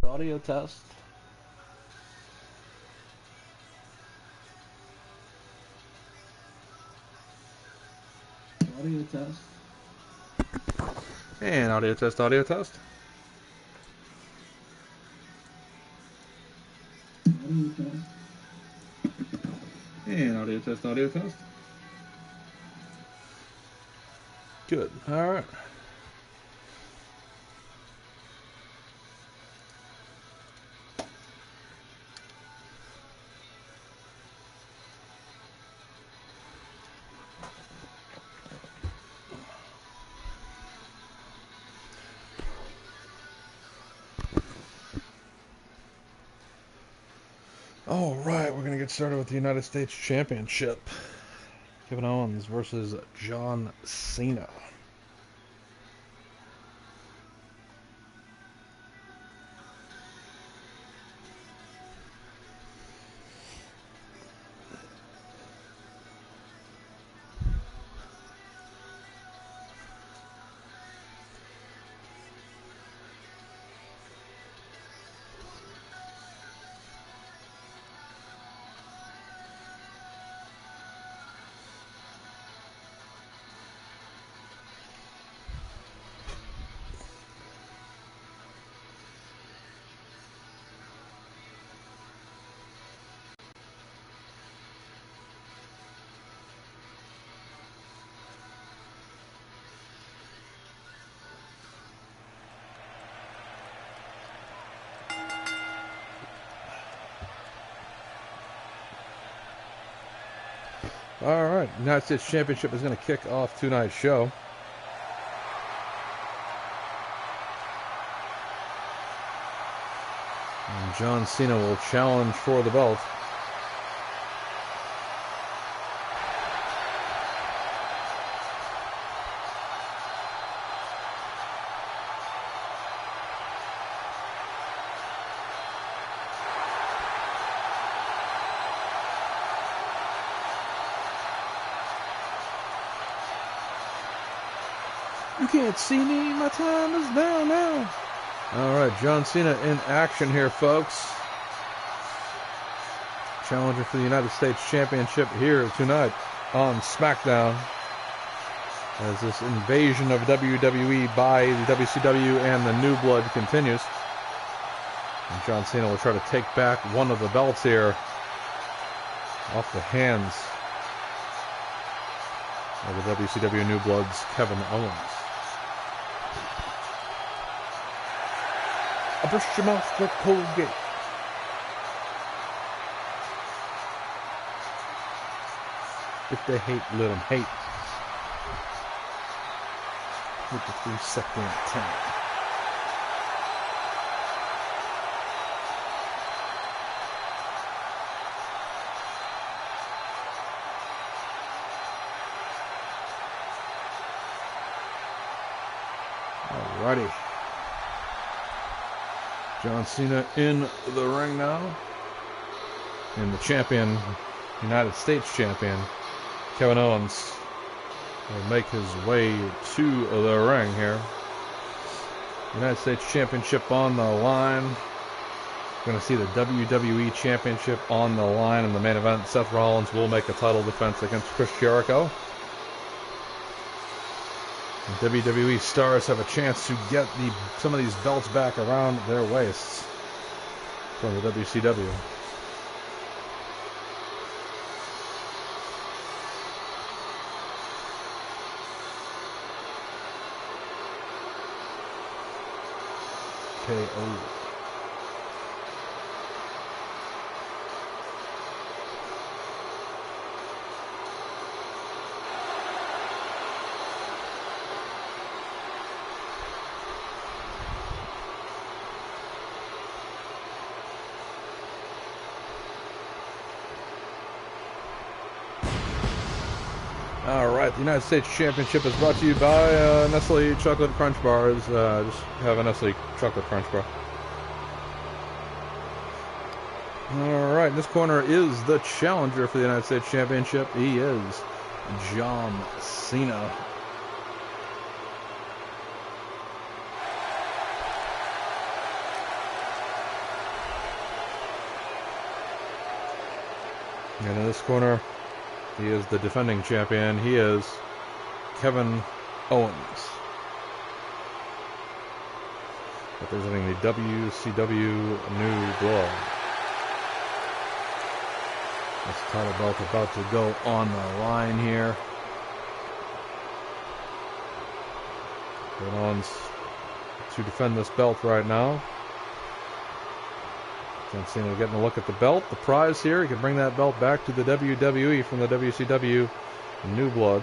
Audio test. Audio test. And audio test, audio test. Audio test. And audio test, audio test. Good. All right. All right, we're going to get started with the United States Championship. Kevin Owens versus John Cena. All right, United States Championship is going to kick off tonight's show. And John Cena will challenge for the belt. You can't see me, my time is now. All right, John Cena in action here, folks. Challenger for the United States Championship here tonight on Smackdown. As this invasion of WWE by the WCW and the New Blood continues. And John Cena will try to take back one of the belts here off the hands of the WCW New Blood's Kevin Owens. I brush your mouth with Colgate. If they hate, let them hate. With the 3-second count. Alrighty. John Cena in the ring now. And the champion, United States champion, Kevin Owens, will make his way to the ring here. United States Championship on the line. We're going to see the WWE Championship on the line in the main event. Seth Rollins will make a title defense against Chris Jericho. And WWE stars have a chance to get some of these belts back around their waists from the WCW. KO. Alright, the United States Championship is brought to you by Nestle Chocolate Crunch Bars. Just have a Nestle Chocolate Crunch Bar. Alright, in this corner is the challenger for the United States Championship. He is John Cena. And in this corner, he is the defending champion. He is Kevin Owens, representing the WCW New Blood. This title belt about to go on the line here. Kevin Owens to defend this belt right now. John Cena getting a look at the belt, the prize here. He can bring that belt back to the WWE from the WCW New Blood.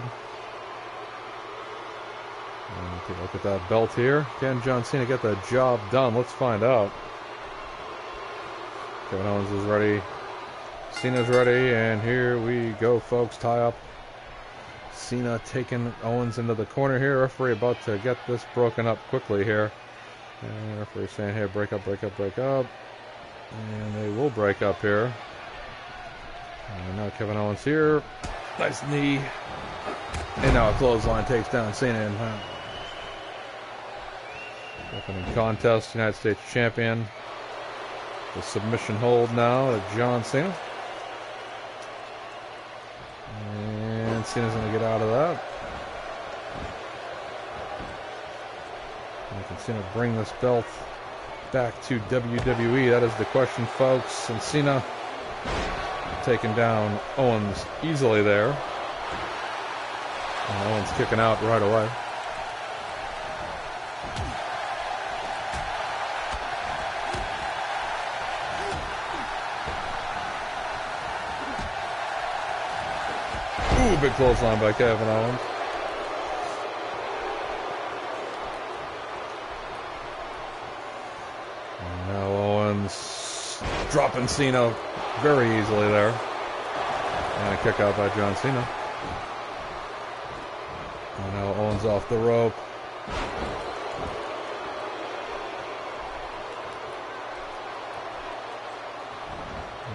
And take a look at that belt here. Can John Cena get the job done? Let's find out. Kevin Owens is ready. Cena's ready, and here we go, folks. Tie up. Cena taking Owens into the corner here. Referee about to get this broken up quickly here. And referee saying here, break up, break up, break up. And they will break up here. And now Kevin Owens here. Nice knee. And now a clothesline takes down Cena. And opening contest, United States Champion. The submission hold now to John Cena. And Cena's going to get out of that. And can Cena bring this belt back to WWE? That is the question, folks. And Cena taking down Owens easily there. And Owens kicking out right away. Ooh, big clothesline by Kevin Owens. And now Owens dropping Cena very easily there. And a kick out by John Cena. And now Owens off the rope.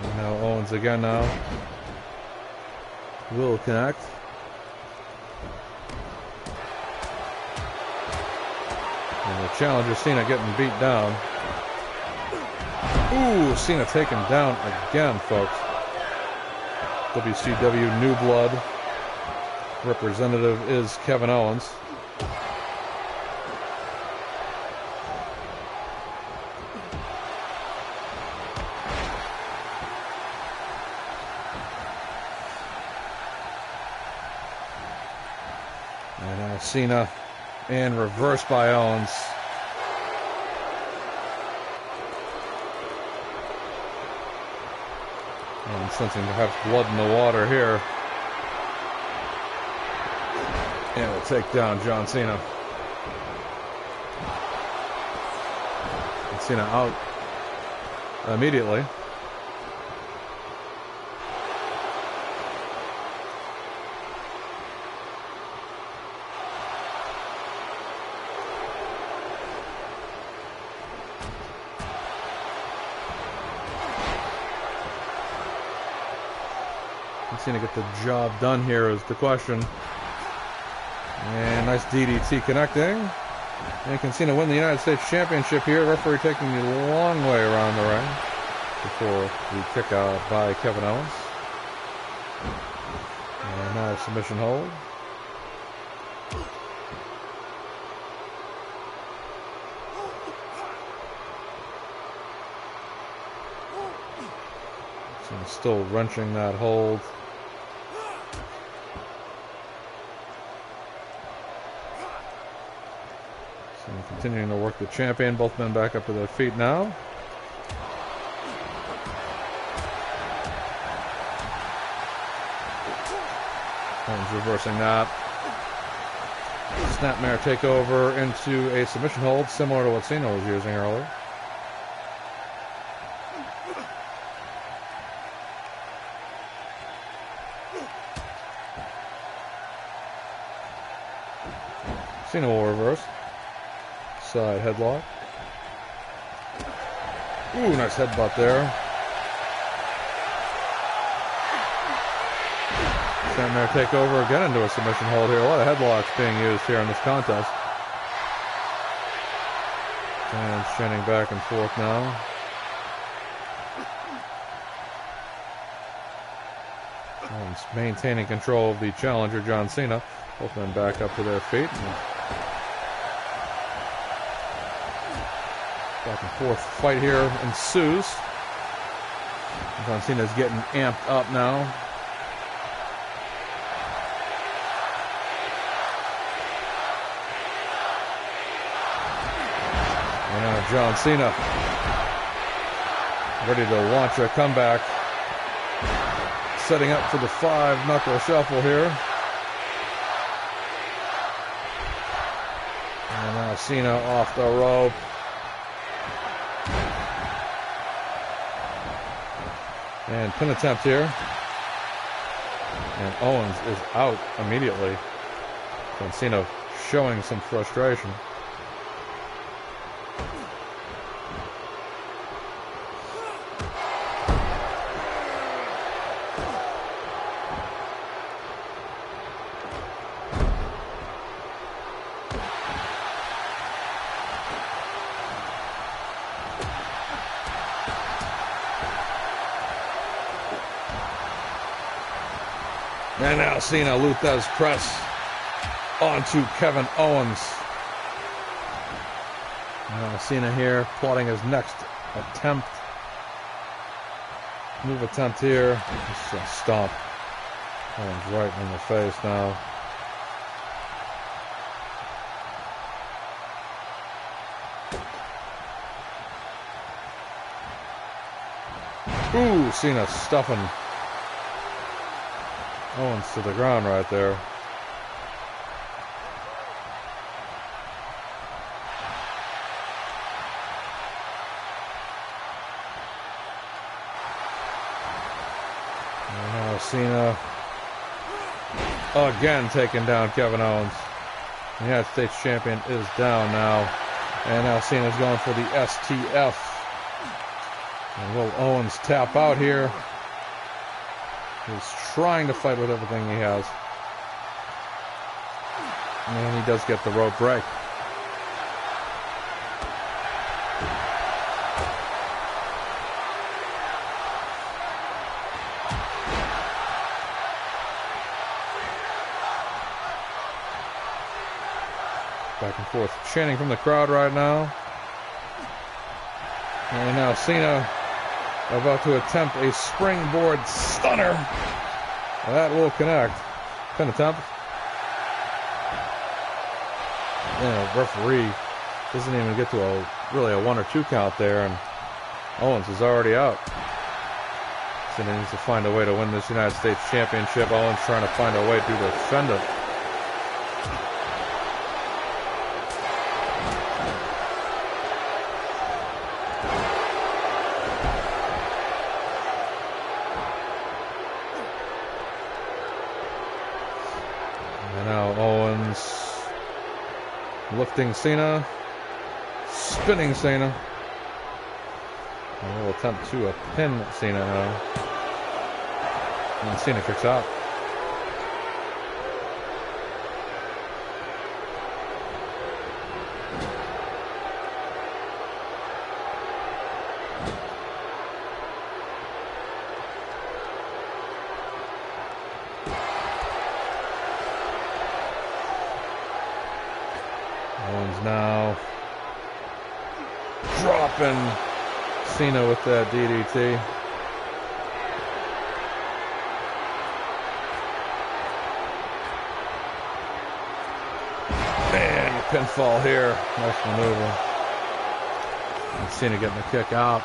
And now Owens again now. Will connect. And the challenger Cena getting beat down. Ooh, Cena taken down again, folks. WCW New Blood representative is Kevin Owens. And now Cena, and reversed by Owens. And sensing perhaps blood in the water here. And will take down John Cena. And Cena out immediately. Cena get the job done here is the question. And nice DDT connecting. And can Cena win the United States Championship here? Referee taking the long way around the ring before the kick out by Kevin Owens. And now submission hold. Cena still wrenching that hold. Continuing to work the champion. Both men back up to their feet now. Owens reversing that. Snapmare takeover into a submission hold, similar to what Cena was using earlier. Cena will reverse. Side headlock. Ooh, nice headbutt there. Snapmare takeover again into a submission hold here. A lot of headlocks being used here in this contest. And standing back and forth now. Owens maintaining control of the challenger, John Cena. Both men back up to their feet. Back and forth fight here ensues. John Cena's getting amped up now. And now John Cena ready to launch a comeback. Setting up for the 5-knuckle shuffle here. And now Cena off the rope. And pin attempt here. And Owens is out immediately. And Cena showing some frustration. And now Cena Luthez press onto Kevin Owens. Now Cena here plotting his next attempt. Move attempt here. Just a stomp. Owens right in the face now. Ooh, Cena stuffing Owens to the ground right there. And now Cena again taking down Kevin Owens. The United States champion is down now. And now Cena's going for the STF. And will Owens tap out here? He's trying to fight with everything he has. And he does get the rope break. Back and forth chanting from the crowd right now. And now Cena about to attempt a springboard stunner. That will connect. Pin attempt. And the referee doesn't even get to really a 1 or 2 count there, and Owens is already out. Cena needs to find a way to win this United States Championship. Owens trying to find a way to defend it. And now Owens lifting Cena, spinning Cena. And we'll attempt to pin Cena now. And Cena kicks out. Owens now dropping Cena with that DDT. Man, pinfall here. Nice maneuver. And Cena getting the kick out.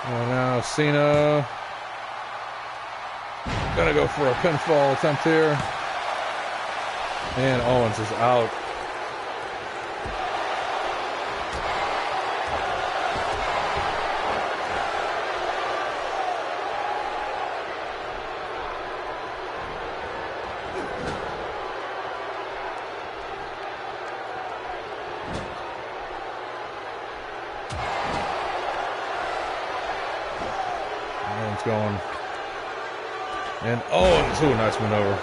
And now Cena gonna go for a pinfall attempt here. And Owens is out. Owens going. And Owens, ooh, nice maneuver.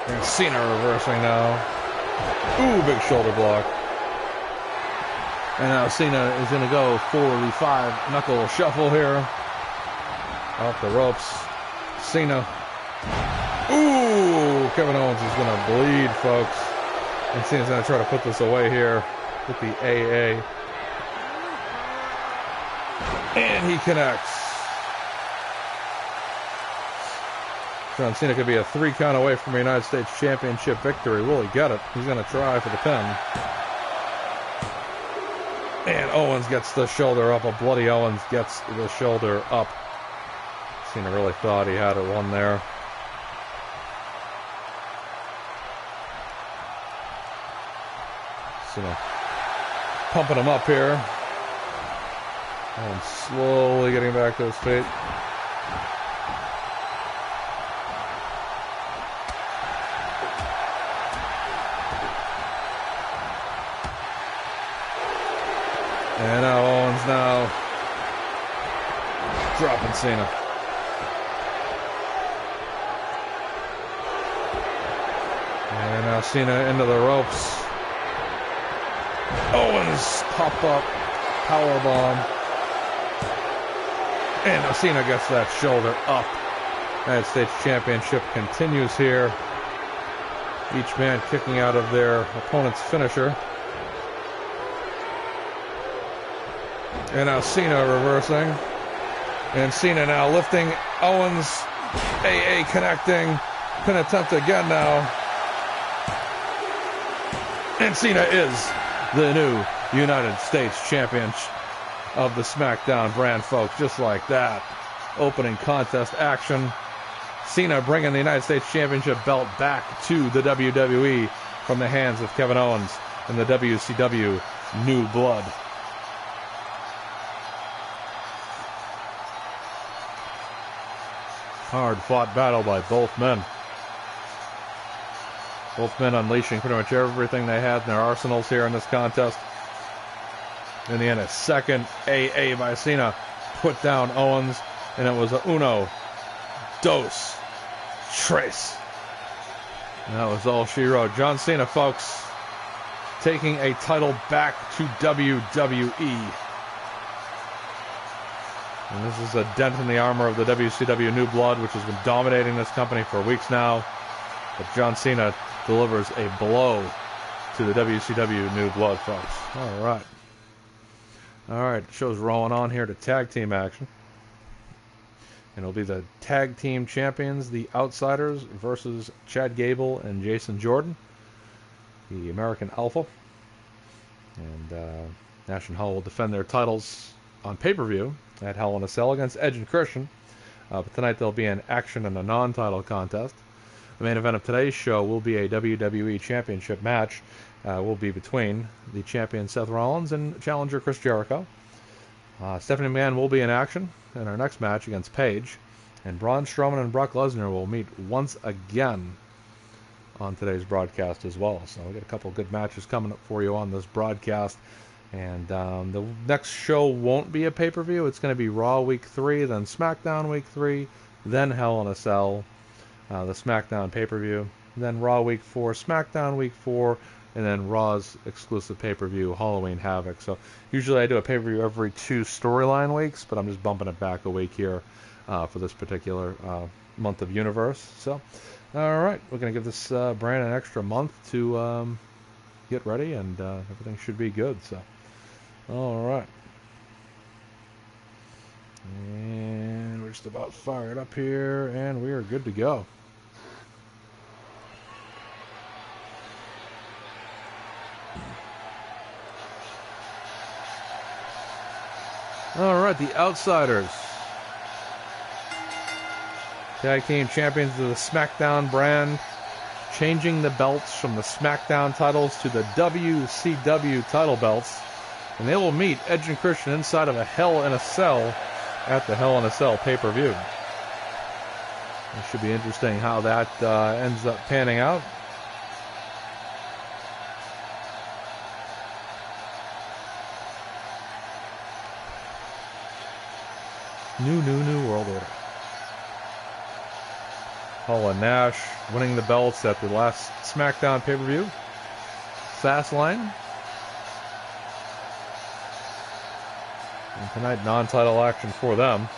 And Cena reversing now. Ooh, big shoulder block. And now Cena is going to go for the 5-knuckle shuffle here. Off the ropes. Cena. Ooh, Kevin Owens is going to bleed, folks. And Cena's going to try to put this away here with the AA. And he connects. John Cena could be a 3 count away from a United States Championship victory. Will he get it? He's going to try for the pin. And Owens gets the shoulder up. A bloody Owens gets the shoulder up. Cena really thought he had it won there. Cena pumping him up here. Owens slowly getting back to his feet. And now Owens now dropping Cena. And now Cena into the ropes. Owens pop-up powerbomb. And now Cena gets that shoulder up. United States Championship continues here. Each man kicking out of their opponent's finisher. And now Cena reversing. And Cena now lifting Owens. AA connecting. Pin attempt again now. And Cena is the new United States Champion of the Smackdown brand, folks. Just like that. Opening contest action. Cena bringing the United States Championship belt back to the WWE from the hands of Kevin Owens and the WCW New Blood. Hard-fought battle by both men. Both men unleashing pretty much everything they had in their arsenals here in this contest. In the end, a second AA by Cena put down Owens, and it was a uno, dos, tres. And that was all she wrote. John Cena, folks, taking a title back to WWE. And this is a dent in the armor of the WCW New Blood, which has been dominating this company for weeks now. But John Cena delivers a blow to the WCW New Blood, folks. All right. All right, show's rolling on here to tag team action. And it'll be the tag team champions, the Outsiders, versus Chad Gable and Jason Jordan, the American Alpha. And Nash and Hall will defend their titles on pay-per-view at Hell in a Cell against Edge and Christian. But tonight there'll be an action and a non-title contest. The main event of today's show will be a WWE Championship match. Will be between the champion Seth Rollins and challenger Chris Jericho. Stephanie McMahon will be in action in our next match against Paige. And Braun Strowman and Brock Lesnar will meet once again on today's broadcast as well. So we got a couple of good matches coming up for you on this broadcast. And the next show won't be a pay-per-view. It's going to be Raw Week 3, then SmackDown Week 3, then Hell in a Cell, the SmackDown pay-per-view, then Raw Week 4, SmackDown Week 4, and then Raw's exclusive pay-per-view, Halloween Havoc. So usually I do a pay-per-view every 2 storyline weeks, but I'm just bumping it back a week here for this particular month of Universe. So, all right, we're going to give this brand an extra month to get ready, and everything should be good. So, all right. And we're just about fired up here, and we are good to go. All right, the Outsiders, tag team champions of the SmackDown brand, changing the belts from the SmackDown titles to the WCW title belts, and they will meet Edge and Christian inside of a Hell in a Cell at the Hell in a Cell pay-per-view. It should be interesting how that ends up panning out. New World Order. Hall and Nash winning the belts at the last Smackdown pay-per-view. Fastlane. And tonight, non-title action for them.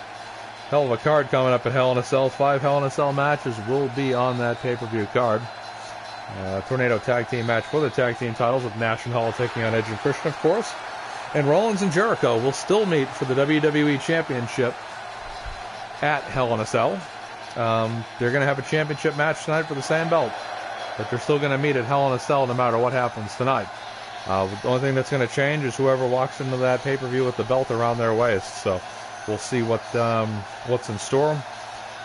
Hell of a card coming up at Hell in a Cell. 5 Hell in a Cell matches will be on that pay-per-view card. Tornado tag team match for the tag team titles with Nash and Hall taking on Edge and Christian, of course. And Rollins and Jericho will still meet for the WWE Championship at Hell in a Cell. They're going to have a championship match tonight for the same belt, but they're still going to meet at Hell in a Cell no matter what happens tonight. The only thing that's going to change is whoever walks into that pay-per-view with the belt around their waist. So we'll see what's in store.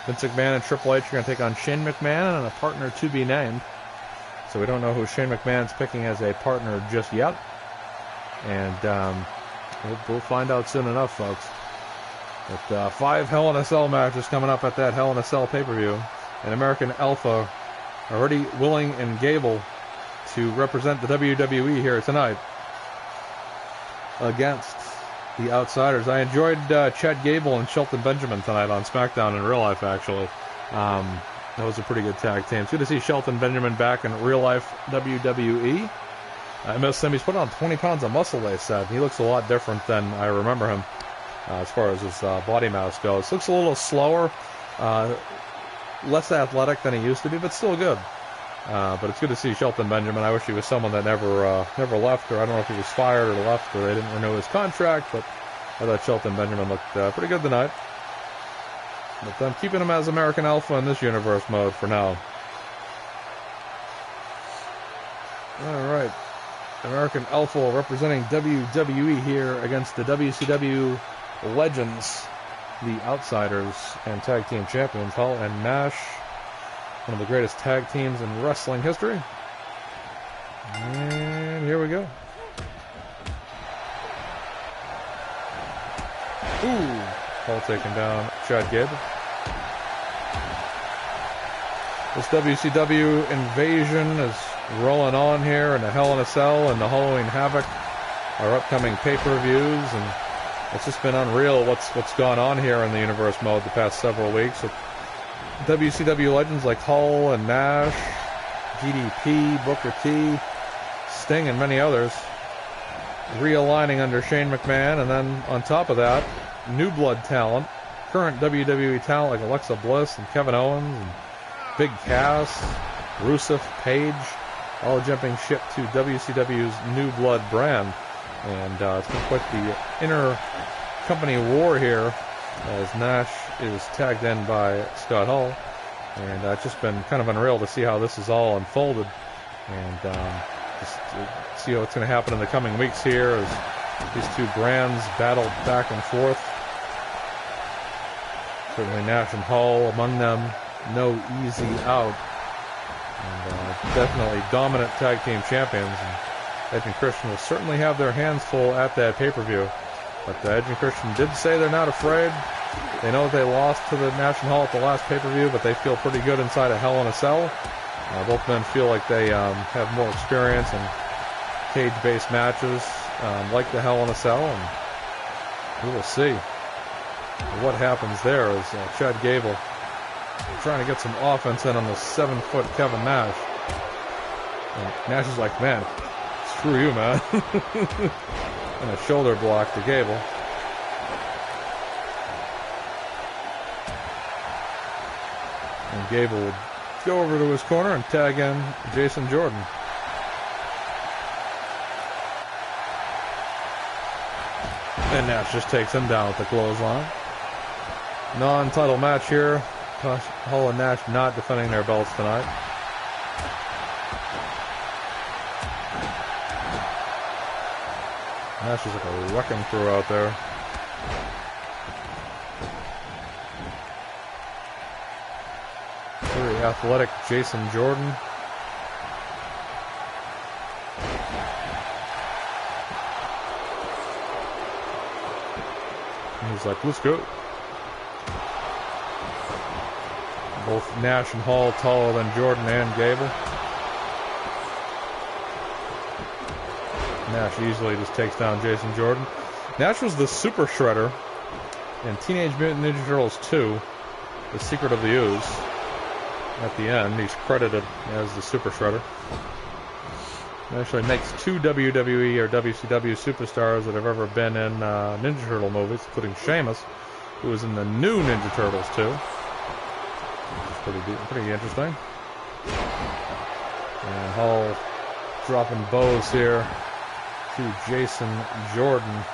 Vince McMahon and Triple H are going to take on Shane McMahon and a partner to be named. So we don't know who Shane McMahon's picking as a partner just yet. And we'll find out soon enough, folks. But 5 Hell in a Cell matches coming up at that Hell in a Cell pay-per-view. And American Alpha already willing and able to represent the WWE here tonight against the Outsiders. I enjoyed Chad Gable and Shelton Benjamin tonight on SmackDown in real life, actually. That was a pretty good tag team. It's good to see Shelton Benjamin back in real life WWE. I miss him. He's put on 20 pounds of muscle, they said. He looks a lot different than I remember him as far as his body mass goes. Looks a little slower, less athletic than he used to be, but still good. But it's good to see Shelton Benjamin. I wish he was someone that never left, or I don't know if he was fired or left, or they didn't renew his contract, but I thought Shelton Benjamin looked pretty good tonight. But I'm keeping him as American Alpha in this universe mode for now. Alright. American Alpha representing WWE here against the WCW Legends, the Outsiders, and Tag Team Champions, Hall and Nash. One of the greatest tag teams in wrestling history. And here we go. Ooh. Hall taking down Chad Gable. This WCW invasion is rolling on here in the Hell in a Cell and the Halloween Havoc, our upcoming pay-per-views, and it's just been unreal what's gone on here in the universe mode the past several weeks. With WCW legends like Hall and Nash, DDP, Booker T, Sting, and many others realigning under Shane McMahon, and then on top of that, new blood talent, current WWE talent like Alexa Bliss and Kevin Owens and Big Cass, Rusev, Page, all jumping ship to WCW's new blood brand. And it's been quite the inter-company war here as Nash is tagged in by Scott Hall. And it's just been kind of unreal to see how this is all unfolded. And just to see what's going to happen in the coming weeks here as these two brands battle back and forth. Certainly Nash and Hall among them, no easy out. And definitely dominant tag team champions. And Edge and Christian will certainly have their hands full at that pay-per-view. But Edge and Christian did say they're not afraid. They know they lost to the Nash and Hall at the last pay-per-view, but they feel pretty good inside a Hell in a Cell. Both men feel like they have more experience in cage-based matches like the Hell in a Cell, and we will see what happens there as Chad Gable trying to get some offense in on the 7-foot Kevin Nash. And Nash is like, man, screw you, man. And a shoulder block to Gable. And Gable would go over to his corner and tag in Jason Jordan. And Nash just takes him down with the clothesline. Non-title match here. Hall and Nash not defending their belts tonight. Nash is like a wrecking crew out there. Very athletic Jason Jordan. And he's like, let's go. Both Nash and Hall taller than Jordan and Gable. Nash easily just takes down Jason Jordan. Nash was the Super Shredder in Teenage Mutant Ninja Turtles 2, The Secret of the Ooze. at the end. He's credited as the Super Shredder. It actually makes 2 WWE or WCW superstars that have ever been in Ninja Turtle movies, including Sheamus, who was in the new Ninja Turtles too. Pretty interesting. And Hall dropping bows here to Jason Jordan.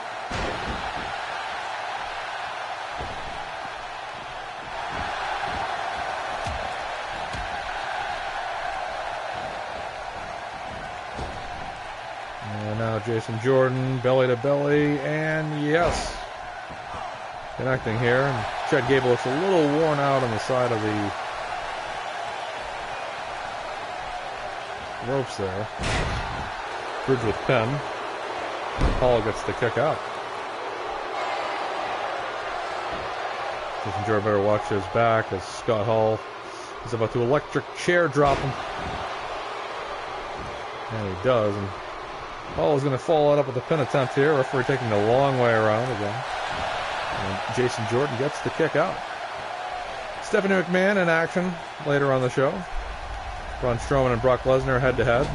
And now Jason Jordan, belly to belly, and yes, connecting here. And Chad Gable looks a little worn out on the side of the ropes there. Bridge with pin. Hall gets the kick out. Jason Jordan better watch his back as Scott Hall is about to electric chair drop him. And he does. And Hall is going to follow it up with a pin attempt here. Referee taking the long way around again. And Jason Jordan gets the kick out. Stephanie McMahon in action later on the show. Braun Strowman and Brock Lesnar head-to-head.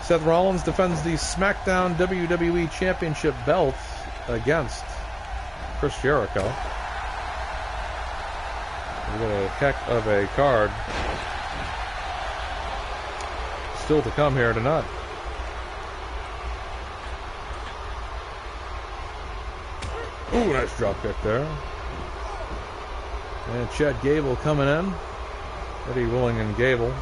Seth Rollins defends the Smackdown WWE Championship belt against Chris Jericho. We got a heck of a card still to come here tonight. Ooh, nice drop kick there. And Chad Gable coming in. Eddie Willing and Gable.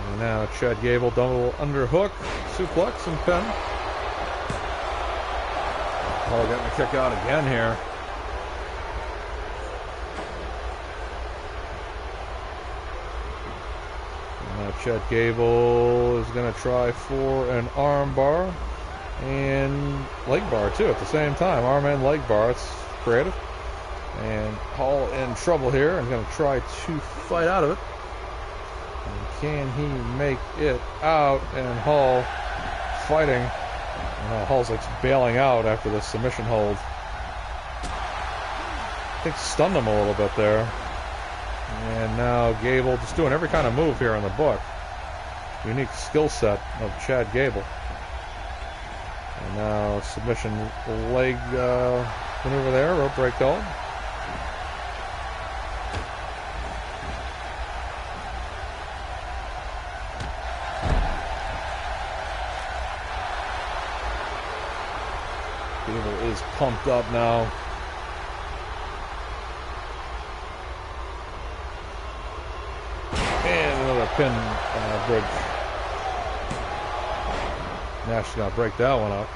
And now Chad Gable double underhook, suplex, and pin. Hall getting a kick out again here. And now Chad Gable is going to try for an arm bar and leg bar too at the same time. Arm and leg bar. It's creative. And Hall in trouble here and going to try to fight out of it. And can he make it out? And Hall fighting. And Hall's like bailing out after the submission hold. I think stunned him a little bit there. And now Gable just doing every kind of move here in the book. Unique skill set of Chad Gable. And now submission leg maneuver there, rope break hold. Gable is pumped up now. And another pin bridge. Nash is going to break that one up.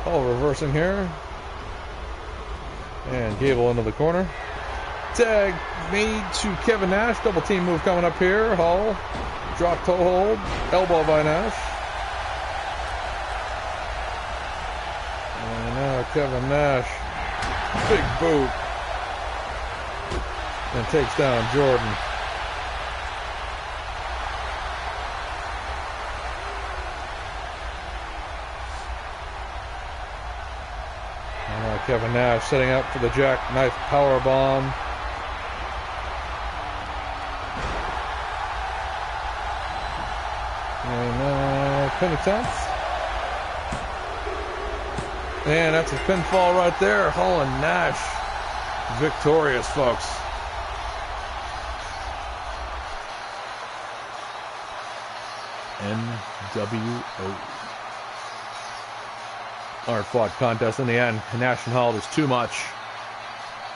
Oh, reversing here. And Gable into the corner. Tag made to Kevin Nash. Double team move coming up here. Hall. Drop toe hold. Elbow by Nash. And now Kevin Nash. Big boot. And takes down Jordan. And now Kevin Nash setting up for the jackknife powerbomb. And now pin attempt. And that's a pinfall right there. Hall and Nash victorious, folks. NWO. Hard-fought contest in the end. Nash and Hall just too much.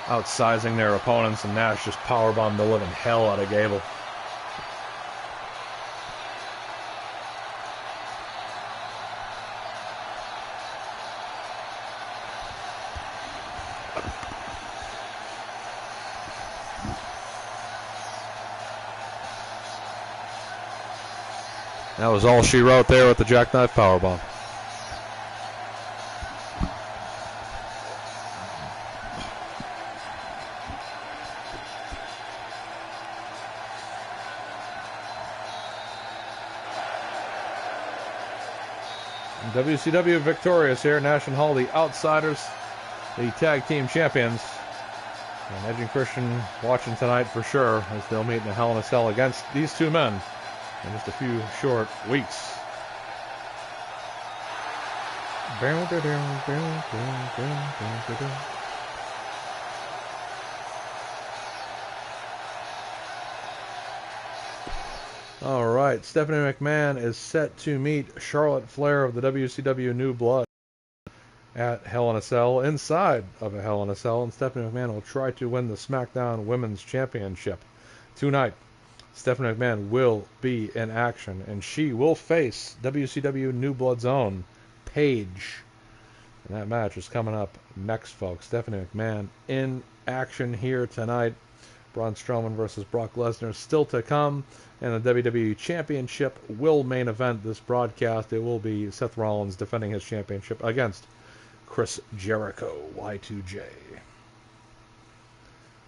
Outsizing their opponents, and Nash just powerbombed the living hell out of Gable. That was all she wrote there with the jackknife powerbomb. WCW victorious here. Nash and Hall, the outsiders, the tag team champions. And Edge and Christian watching tonight for sure as they'll meet in a Hell in a Cell against these two men in just a few short weeks. All right, Stephanie McMahon is set to meet Charlotte Flair of the WCW New Blood at Hell in a Cell, inside of a Hell in a Cell, and Stephanie McMahon will try to win the SmackDown Women's Championship tonight. Stephanie McMahon will be in action, and she will face WCW New Blood's own Paige. And that match is coming up next, folks. Stephanie McMahon in action here tonight. Braun Strowman versus Brock Lesnar still to come, and the WWE Championship will main event this broadcast. It will be Seth Rollins defending his championship against Chris Jericho, Y2J.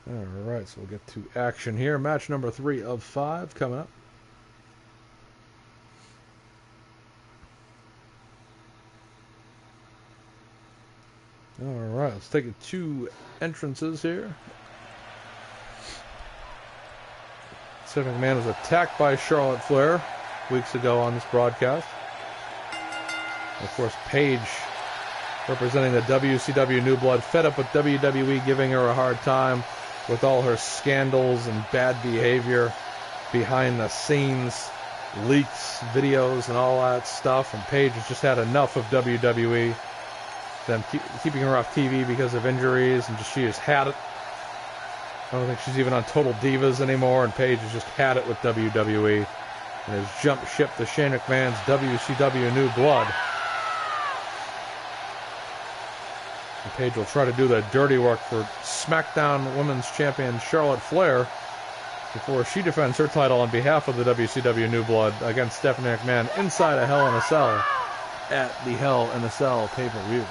Alright, so we'll get to action here. Match number 3 of 5 coming up. Alright, let's take it 2 entrances here. Seth McMahon was attacked by Charlotte Flair weeks ago on this broadcast. Of course, Paige, representing the WCW New Blood, fed up with WWE giving her a hard time with all her scandals and bad behavior behind the scenes, leaks, videos, and all that stuff. And Paige has just had enough of WWE, them keeping her off TV because of injuries, and she has had it. I don't think she's even on Total Divas anymore, and Paige has just had it with WWE and has jumped ship to Shane McMahon's WCW New Blood. And Paige will try to do the dirty work for SmackDown Women's Champion Charlotte Flair before she defends her title on behalf of the WCW New Blood against Stephanie McMahon inside a Hell in a Cell at the Hell in a Cell pay-per-view.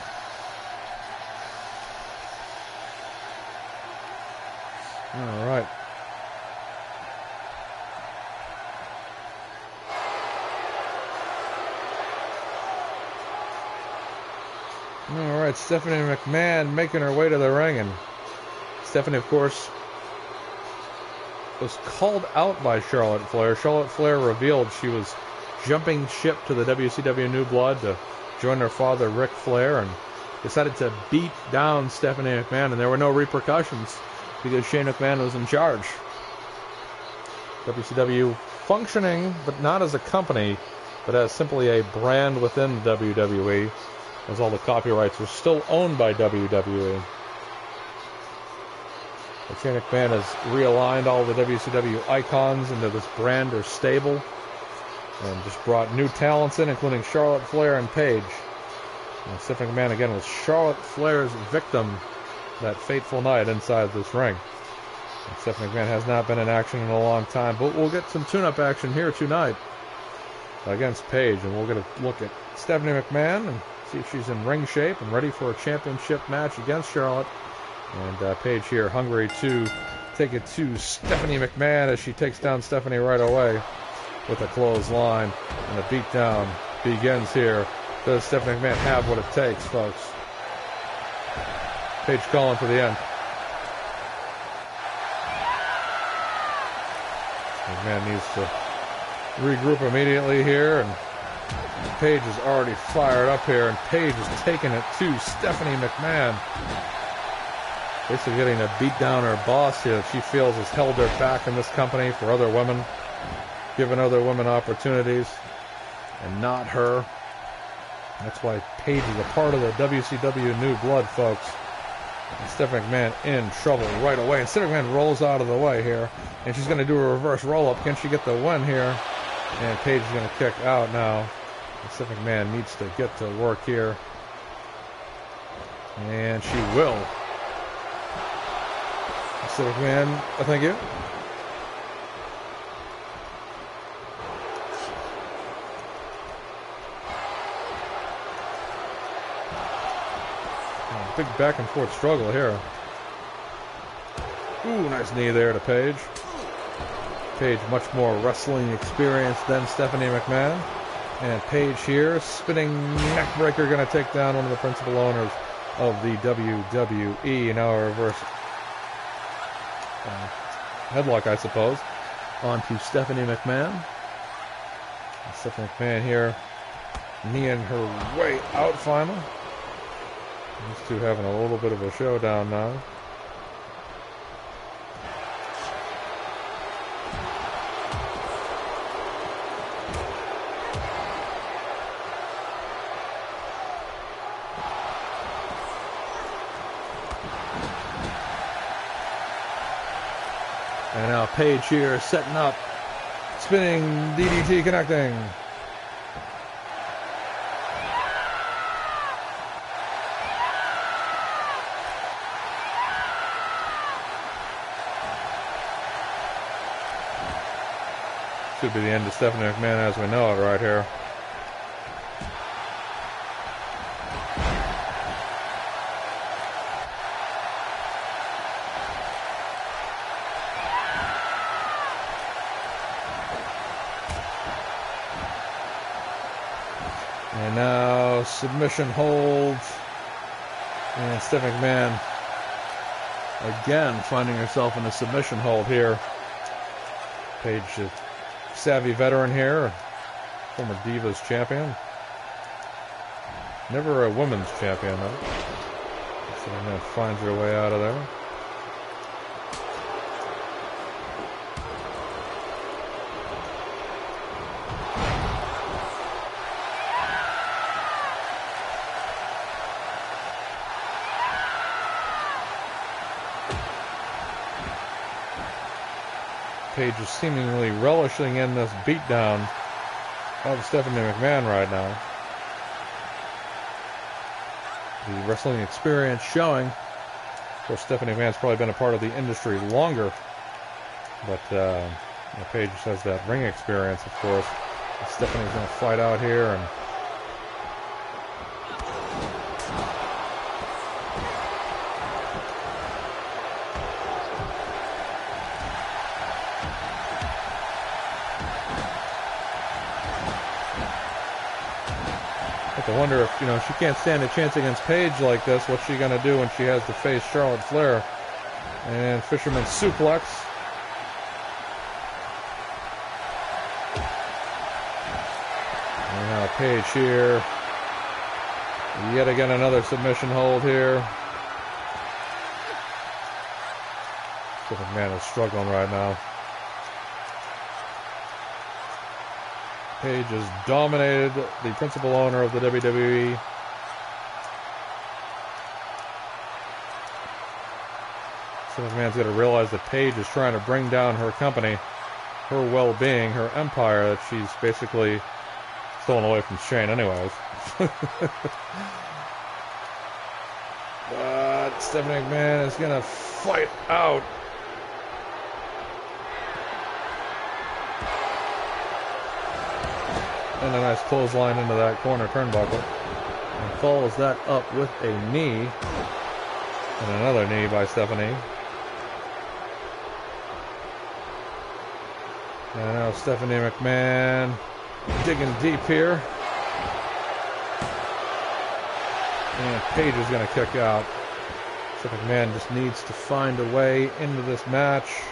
All right. All right, Stephanie McMahon making her way to the ring, and Stephanie, of course, was called out by Charlotte Flair. Charlotte Flair revealed she was jumping ship to the WCW New Blood to join her father, Ric Flair, and decided to beat down Stephanie McMahon, and there were no repercussions because Shane McMahon was in charge. WCW functioning, but not as a company, but as simply a brand within WWE, as all the copyrights are still owned by WWE. But Shane McMahon has realigned all the WCW icons into this brand or stable, and just brought new talents in, including Charlotte Flair and Paige. And Stephanie McMahon again was Charlotte Flair's victim that fateful night inside this ring. And Stephanie McMahon has not been in action in a long time, but we'll get some tune-up action here tonight against Paige, and we'll get a look at Stephanie McMahon and see if she's in ring shape and ready for a championship match against Charlotte. And Paige here hungry to take it to Stephanie McMahon as she takes down Stephanie right away with a clothesline, and the beatdown begins here. Does Stephanie McMahon have what it takes, folks? Paige calling for the end. McMahon needs to regroup immediately here, and Paige is already fired up here, and Paige is taking it to Stephanie McMahon. Basically getting to beat down her boss here that she feels has held her back in this company for other women, giving other women opportunities, and not her. That's why Paige is a part of the WCW New Blood, folks. And Stephanie McMahon in trouble right away. And Stephanie McMahon rolls out of the way here, and she's going to do a reverse roll-up. Can she get the win here? And Paige is going to kick out now. And Stephanie McMahon needs to get to work here. And she will. Stephanie McMahon, thank you. Big back and forth struggle here. Ooh, nice knee there to Paige. Paige much more wrestling experience than Stephanie McMahon. And Paige here, spinning neckbreaker, going to take down one of the principal owners of the WWE. Now a reverse headlock, I suppose, onto Stephanie McMahon. And Stephanie McMahon here, kneeing her way out finally. These two having a little bit of a showdown now. And now Paige here setting up, spinning DDT connecting. Should be the end of Stephanie McMahon as we know it right here. And now submission hold. And Stephanie McMahon again finding herself in a submission hold here. Paige, savvy veteran here, former Divas champion. Never a women's champion though. So McMahon finds her way out of there. Paige is seemingly relishing in this beatdown of Stephanie McMahon right now. The wrestling experience showing. Of course, Stephanie McMahon's probably been a part of the industry longer, but Paige has that ring experience, of course. Stephanie's going to fight out here, and I wonder if, she can't stand a chance against Paige like this, what's she going to do when she has to face Charlotte Flair? And Fisherman suplex. And now Paige here. Yet again another submission hold here. Stephanie McMahon is struggling right now. Paige has dominated the principal owner of the WWE. So McMahon's got to realize that Paige is trying to bring down her company, her well-being, her empire that she's basically stolen away from Shane anyways. But Stephanie McMahon is going to fight out. And a nice clothesline into that corner turnbuckle. And follows that up with a knee. And another knee by Stephanie. And now Stephanie McMahon digging deep here. And Paige is going to kick out. Stephanie McMahon just needs to find a way into this match.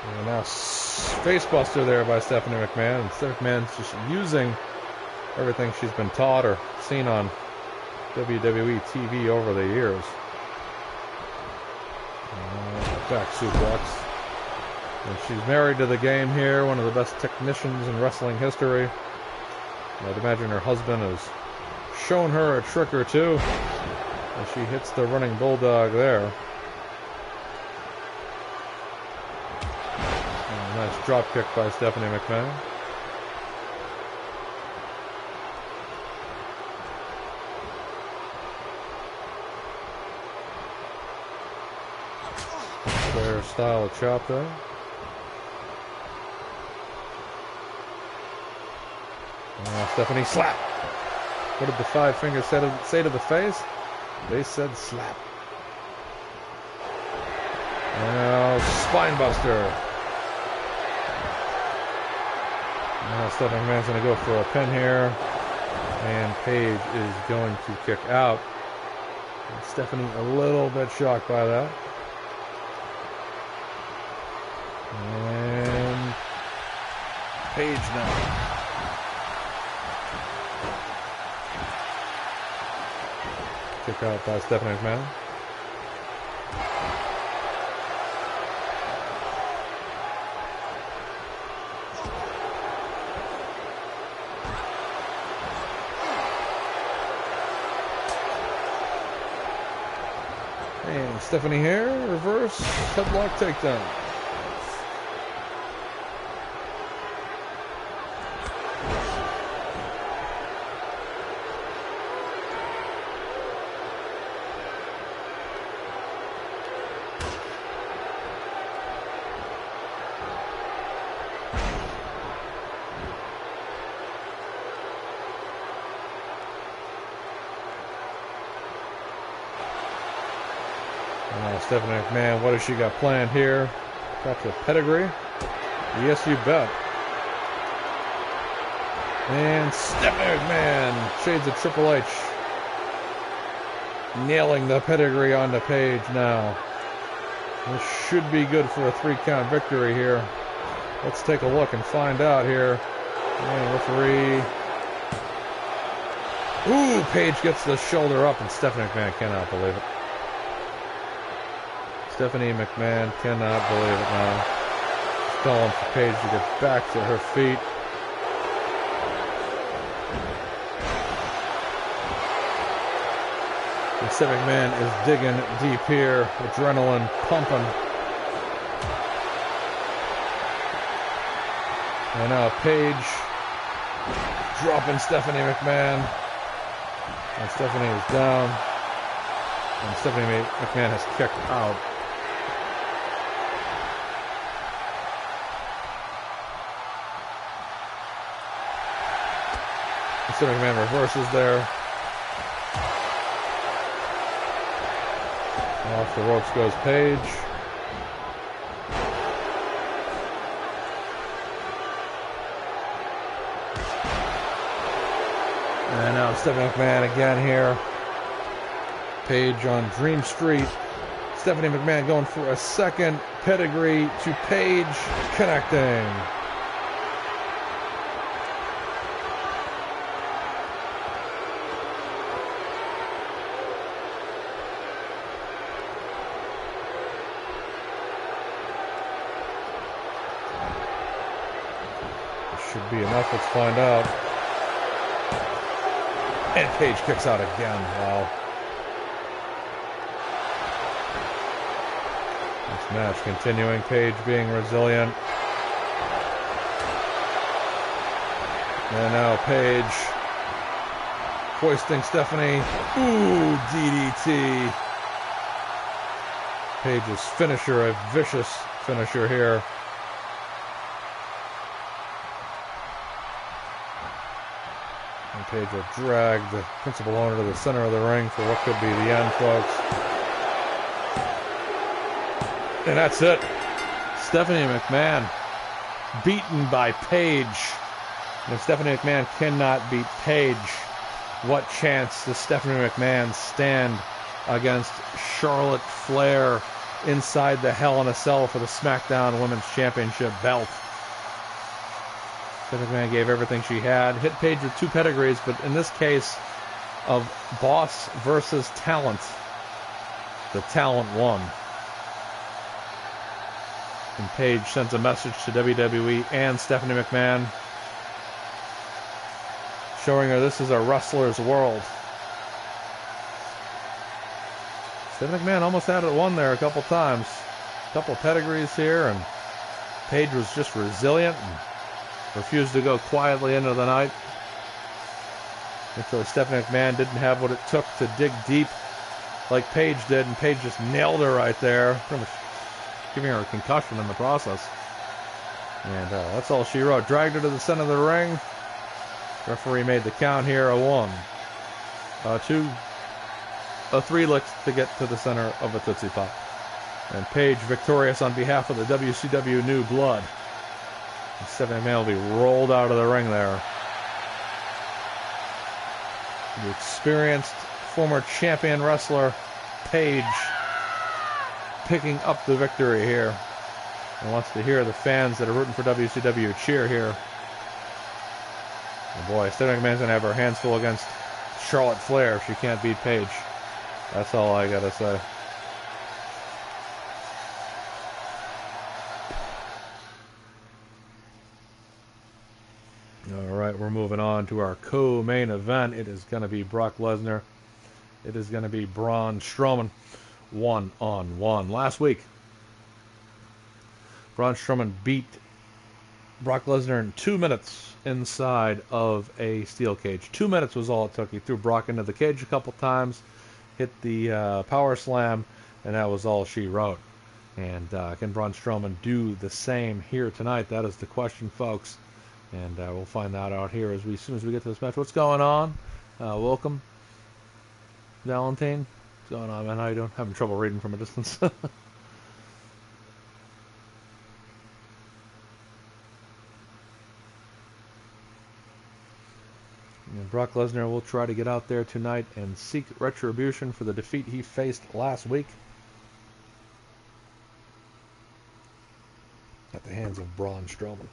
And now facebuster there by Stephanie McMahon. And Stephanie McMahon's just using everything she's been taught or seen on WWE TV over the years. Back suplex. And she's married to the game here, one of the best technicians in wrestling history. I'd imagine her husband has shown her a trick or two as she hits the running bulldog there. And a nice drop kick by Stephanie McMahon. Their style of chop there. Stephanie slap. What did the five fingers say to the face? They said slap. Now spine buster. Now Stephanie McMahon's going to go for a pin here. And Paige is going to kick out. And Stephanie a little bit shocked by that. And Paige now. Kick out by Stephanie McMahon. And Stephanie here, reverse headlock takedown. Stephanie McMahon, what has she got planned here? Got the pedigree? Yes, you bet. And Stephanie McMahon, shades of Triple H. Nailing the pedigree onto Paige now. This should be good for a 3-count victory here. Let's take a look and find out here. And referee. Ooh, Paige gets the shoulder up and Stephanie McMahon cannot believe it. Stephanie McMahon cannot believe it now. Calling for Paige to get back to her feet. And Stephanie McMahon is digging deep here. Adrenaline pumping. And now Paige dropping Stephanie McMahon. And Stephanie is down. And Stephanie McMahon has kicked out. Stephanie McMahon reverses there. Off the ropes goes Paige. And now Stephanie McMahon again here. Paige on Dream Street. Stephanie McMahon going for a second pedigree to Paige, connecting. Should be enough. Let's find out. And Paige kicks out again. Wow. This match continuing. Paige being resilient. And now Paige hoisting Stephanie. Ooh, DDT. Paige's finisher, a vicious finisher here. And Paige will drag the principal owner to the center of the ring for what could be the end, folks. And that's it. Stephanie McMahon beaten by Paige. And if Stephanie McMahon cannot beat Paige, what chance does Stephanie McMahon stand against Charlotte Flair inside the Hell in a Cell for the Smackdown Women's Championship belt? Stephanie McMahon gave everything she had. Hit Paige with 2 pedigrees, but in this case of boss versus talent, the talent won. And Paige sends a message to WWE and Stephanie McMahon, showing her this is a wrestler's world. Stephanie McMahon almost had it won there a couple times. A couple of pedigrees here, and Paige was just resilient and refused to go quietly into the night. Until Stephanie McMahon didn't have what it took to dig deep like Paige did, and Paige just nailed her right there, pretty much giving her a concussion in the process. And that's all she wrote. Dragged her to the center of the ring. Referee made the count here, a 1, 2, a 3 licks to get to the center of a Tootsie Pop. And Paige victorious on behalf of the WCW New Blood. Stephanie McMahon will be rolled out of the ring there. The experienced former champion wrestler Paige picking up the victory here, and wants to hear the fans that are rooting for WCW cheer here. Oh boy, Stephanie McMahon's going to have her hands full against Charlotte Flair if she can't beat Paige. That's all I got to say. All right, we're moving on to our co-main event. It is going to be Brock Lesnar. It is going to be Braun Strowman one-on-one. Last week, Braun Strowman beat Brock Lesnar in 2 minutes inside of a steel cage. 2 minutes was all it took. He threw Brock into the cage a couple times, hit the power slam, and that was all she wrote. And can Braun Strowman do the same here tonight? That is the question, folks. And we'll find that out here as soon as we get to this match. What's going on? Welcome, Valentine. What's going on, man? How you doing? Having trouble reading from a distance. And Brock Lesnar will try to get out there tonight and seek retribution for the defeat he faced last week at the hands of Braun Strowman.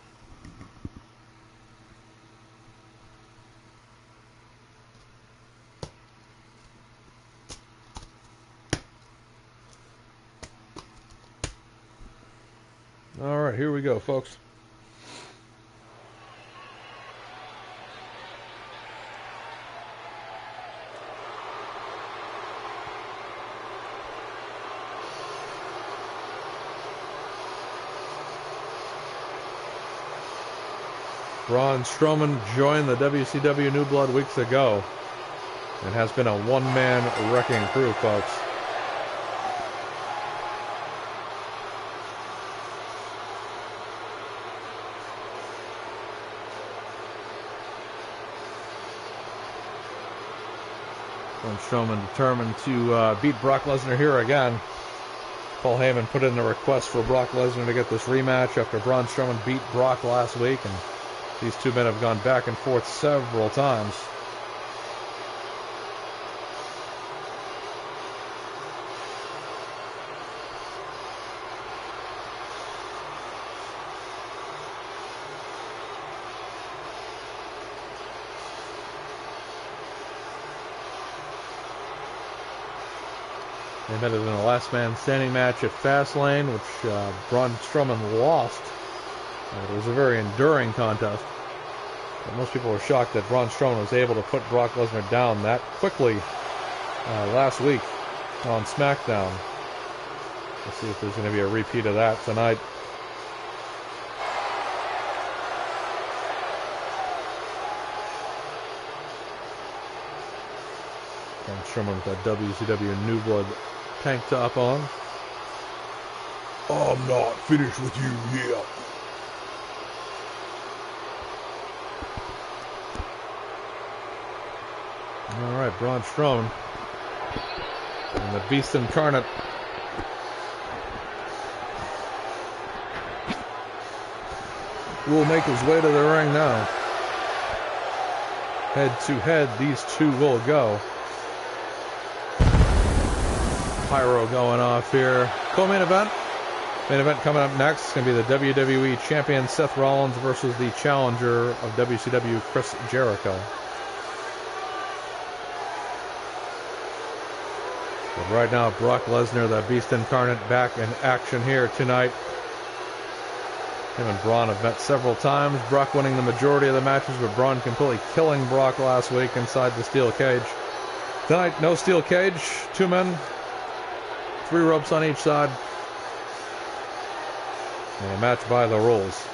All right, here we go, folks. Braun Strowman joined the WCW New Blood weeks ago and has been a one-man wrecking crew, folks. Braun Strowman determined to beat Brock Lesnar here again. Paul Heyman put in a request for Brock Lesnar to get this rematch after Braun Strowman beat Brock last week, and these two men have gone back and forth several times. They met in a last man standing match at Fastlane, which Braun Strowman lost. It was a very enduring contest. But most people were shocked that Braun Strowman was able to put Brock Lesnar down that quickly last week on Smackdown. Let's see if there's going to be a repeat of that tonight. Braun Strowman with that WCW New Blood tank top on. I'm not finished with you yet. All right, Braun Strowman and the Beast Incarnate will make his way to the ring now. Head to head, these two will go. Pyro going off here. Co-main event. Main event coming up next is going to be the WWE Champion Seth Rollins versus the challenger of WCW Chris Jericho. But right now, Brock Lesnar, the Beast Incarnate, back in action here tonight. Him and Braun have met several times. Brock winning the majority of the matches, but Braun completely killing Brock last week inside the steel cage. Tonight, no steel cage. Two men. 3 ropes on each side. And a match by the rules.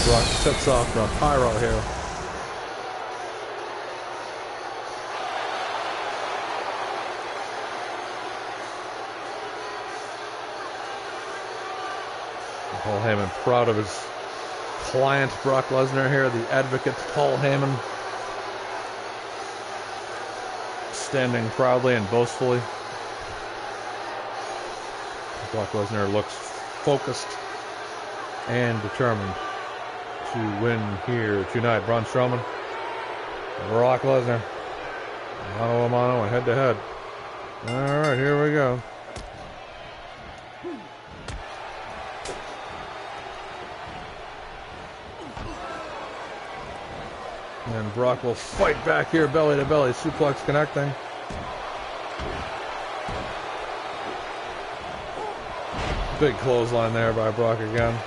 Brock sets off the pyro here. Paul Heyman proud of his client Brock Lesnar here, the advocate Paul Heyman. Standing proudly and boastfully. Brock Lesnar looks focused and determined to win here tonight. Braun Strowman, Brock Lesnar, mano a mano and head to head. All right, here we go. And Brock will fight back here, belly to belly, suplex connecting. Big clothesline there by Brock again.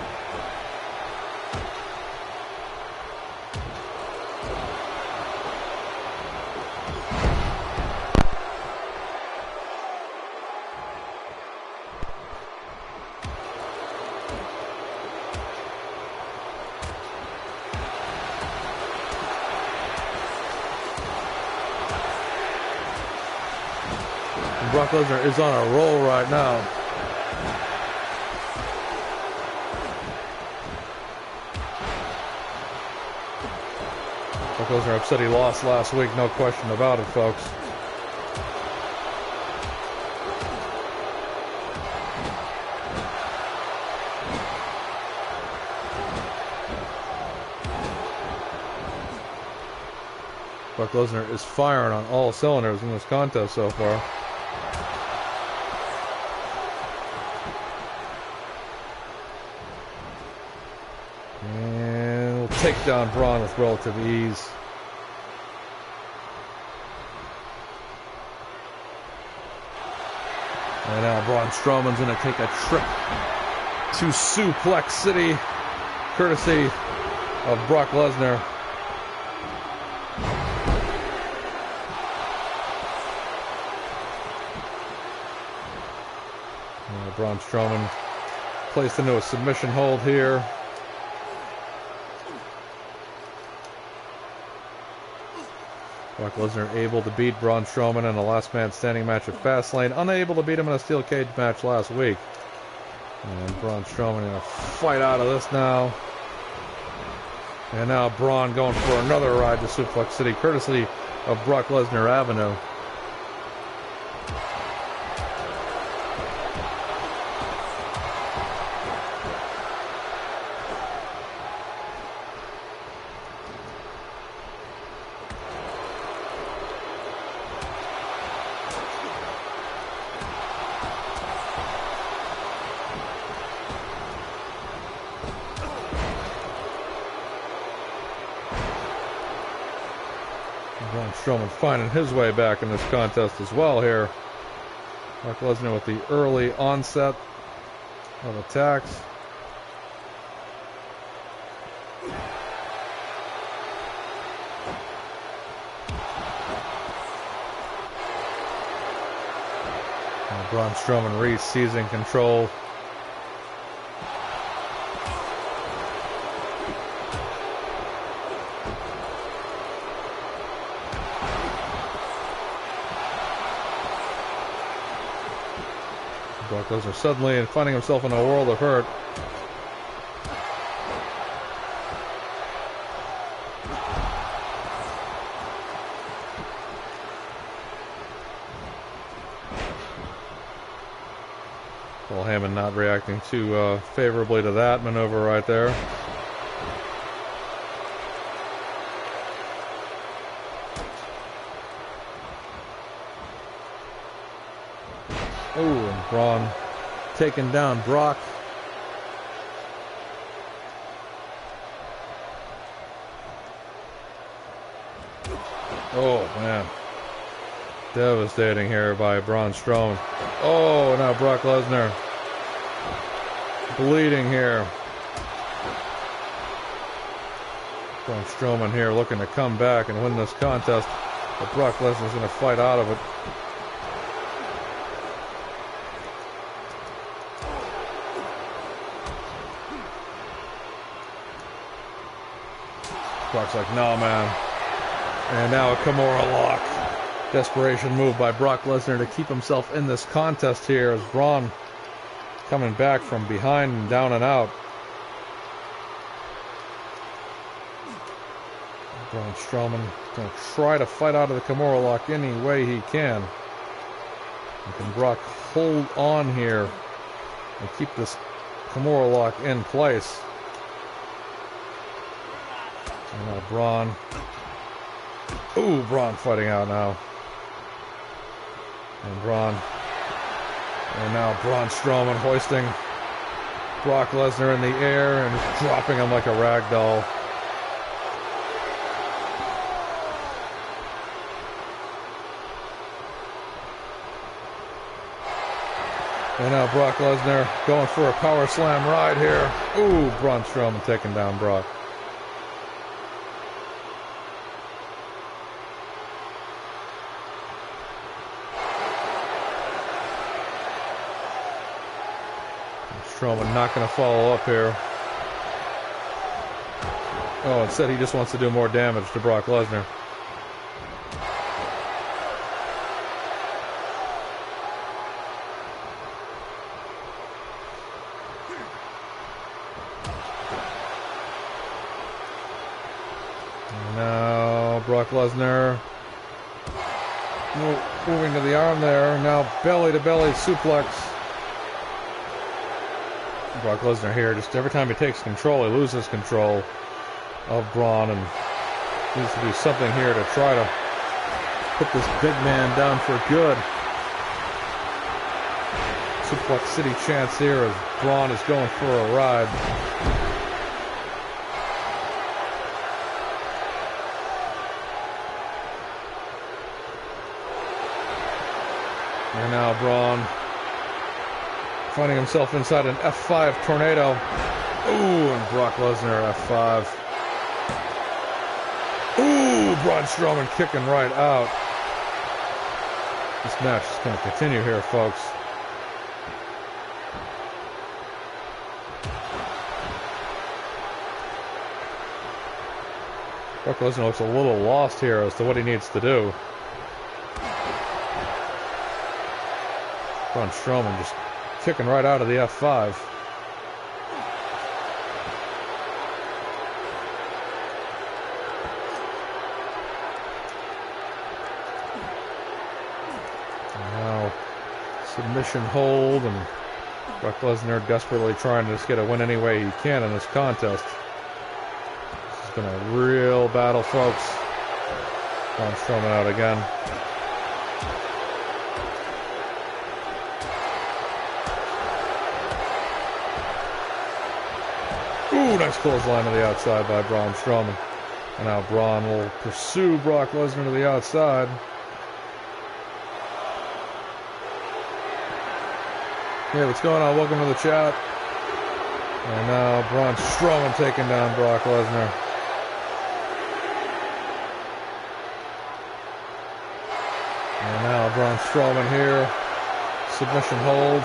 Brock Lesnar is on a roll right now. Brock Lesnar upset he lost last week, no question about it, folks. Brock Lesnar is firing on all cylinders in this contest so far. Take down Braun with relative ease. And now Braun Strowman's going to take a trip to Suplex City, courtesy of Brock Lesnar. Braun Strowman placed into a submission hold here. Brock Lesnar able to beat Braun Strowman in a last man standing match at Fastlane. Unable to beat him in a steel cage match last week. And Braun Strowman going to fight out of this now. And now Braun going for another ride to Suplex City, courtesy of Brock Lesnar Avenue. Braun Strowman finding his way back in this contest as well here. Brock Lesnar with the early onset of attacks. And Braun Strowman seizing control. Brock Lesnar suddenly finding himself in a world of hurt. Paul Heyman not reacting too favorably to that maneuver right there. Oh, and Braun taking down Brock. Oh, man. Devastating here by Braun Strowman. Oh, now Brock Lesnar bleeding here. Braun Strowman here looking to come back and win this contest, but Brock Lesnar's going to fight out of it. Brock's like, no, man. And now a Kimura lock. Desperation move by Brock Lesnar to keep himself in this contest here as Braun coming back from behind and down and out. Braun Strowman going to try to fight out of the Kimura lock any way he can. And can Brock hold on here and keep this Kimura lock in place? And now Braun. Ooh, Braun fighting out now. And Braun. And now Braun Strowman hoisting Brock Lesnar in the air and just dropping him like a rag doll. And now Brock Lesnar going for a power slam ride here. Ooh, Braun Strowman taking down Brock. Strowman not going to follow up here. Oh, instead he just wants to do more damage to Brock Lesnar. And now Brock Lesnar moving to the arm there. Now belly to belly suplex. Brock Lesnar here, just every time he takes control, he loses control of Braun, and needs to do something here to try to put this big man down for good. Suplex City chance here as Braun is going for a ride. And now Braun finding himself inside an F5 tornado. Ooh, and Brock Lesnar F5. Ooh, Braun Strowman kicking right out. This match is going to continue here, folks. Brock Lesnar looks a little lost here as to what he needs to do. Braun Strowman just kicking right out of the F5. Now, submission hold, and Brock Lesnar desperately trying to just get a win any way he can in this contest. This has been a real battle, folks. Braun Strowman out again. Ooh, nice clothesline to the outside by Braun Strowman. And now Braun will pursue Brock Lesnar to the outside. Hey, what's going on? Welcome to the chat. And now Braun Strowman taking down Brock Lesnar. And now Braun Strowman here. Submission hold.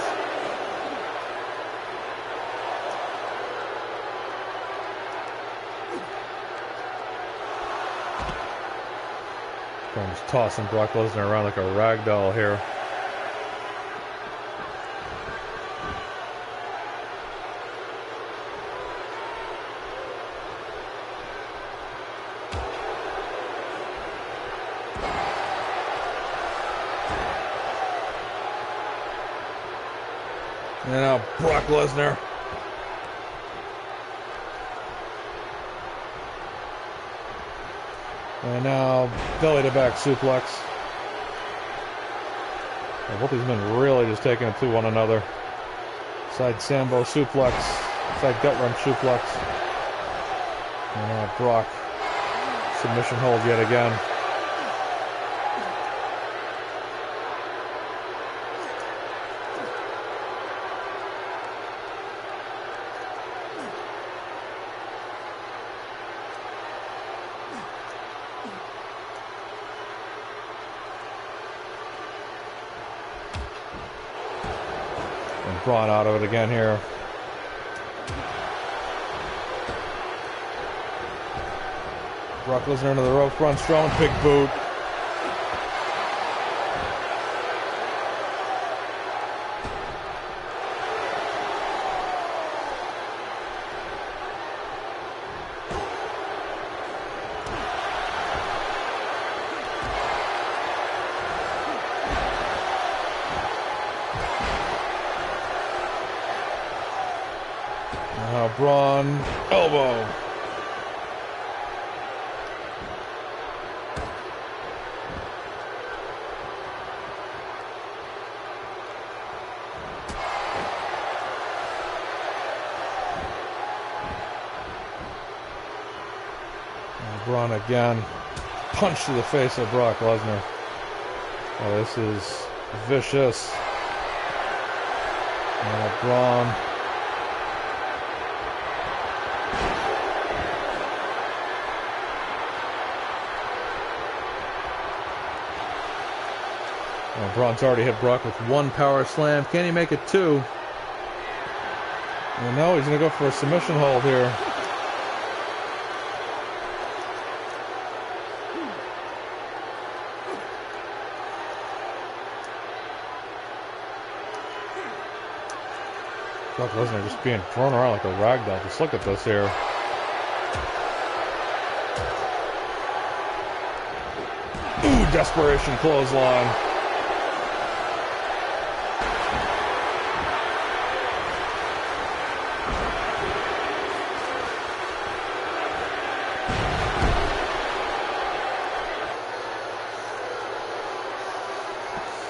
Just tossing Brock Lesnar around like a rag doll here. And now Brock Lesnar. And now belly to back suplex. Both these men really just taking it to one another. Side Sambo suplex. Side gut wrench suplex. And now Brock submission hold yet again. Braun out of it again here. Brock Lesnar into the ropes. Braun Strowman, big boot. Braun elbow. Braun again. Punch to the face of Brock Lesnar. Oh, this is vicious. Braun. Braun's already hit Brock with one power slam. Can he make it two? Well, no, he's going to go for a submission hold here. Brock Lesnar just being thrown around like a ragdoll. Just look at this here. Ooh, desperation clothesline.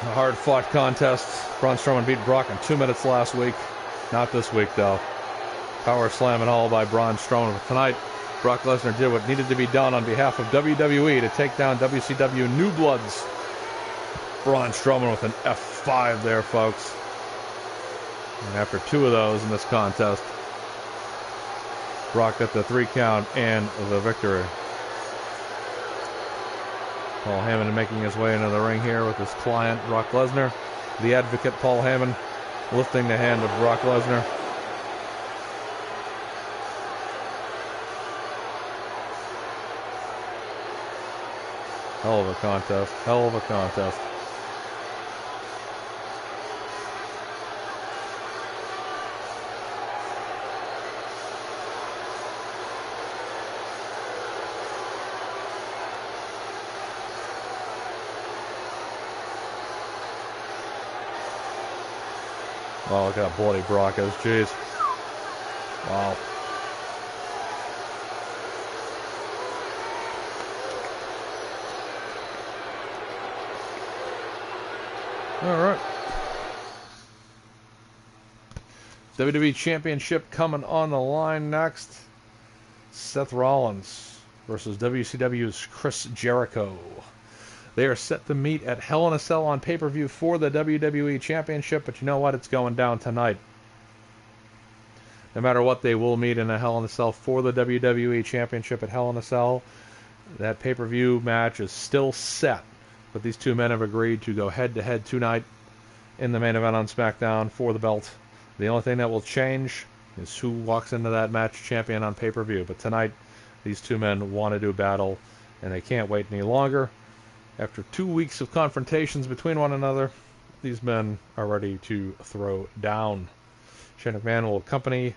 A hard-fought contest. Braun Strowman beat Brock in 2 minutes last week. Not this week, though. Power slam and all by Braun Strowman. But tonight, Brock Lesnar did what needed to be done on behalf of WWE to take down WCW New Bloods. Braun Strowman with an F5 there, folks. And after 2 of those in this contest, Brock got the 3 count and the victory. Paul Heyman making his way into the ring here with his client, Brock Lesnar. The Advocate, Paul Heyman, lifting the hand of Brock Lesnar. Hell of a contest. Hell of a contest. Oh, look how bloody Brock is. Jeez. Wow. All right. WWE Championship coming on the line next. Seth Rollins versus WCW's Chris Jericho. They are set to meet at Hell in a Cell on pay-per-view for the WWE Championship, but you know what? It's going down tonight. No matter what, they will meet in a Hell in a Cell for the WWE Championship at Hell in a Cell. That pay-per-view match is still set, but these 2 men have agreed to go head-to-head tonight in the main event on Smackdown for the belt. The only thing that will change is who walks into that match champion on pay-per-view. But tonight, these 2 men want to do battle, and they can't wait any longer. After 2 weeks of confrontations between one another, these men are ready to throw down. Shane McMahon will accompany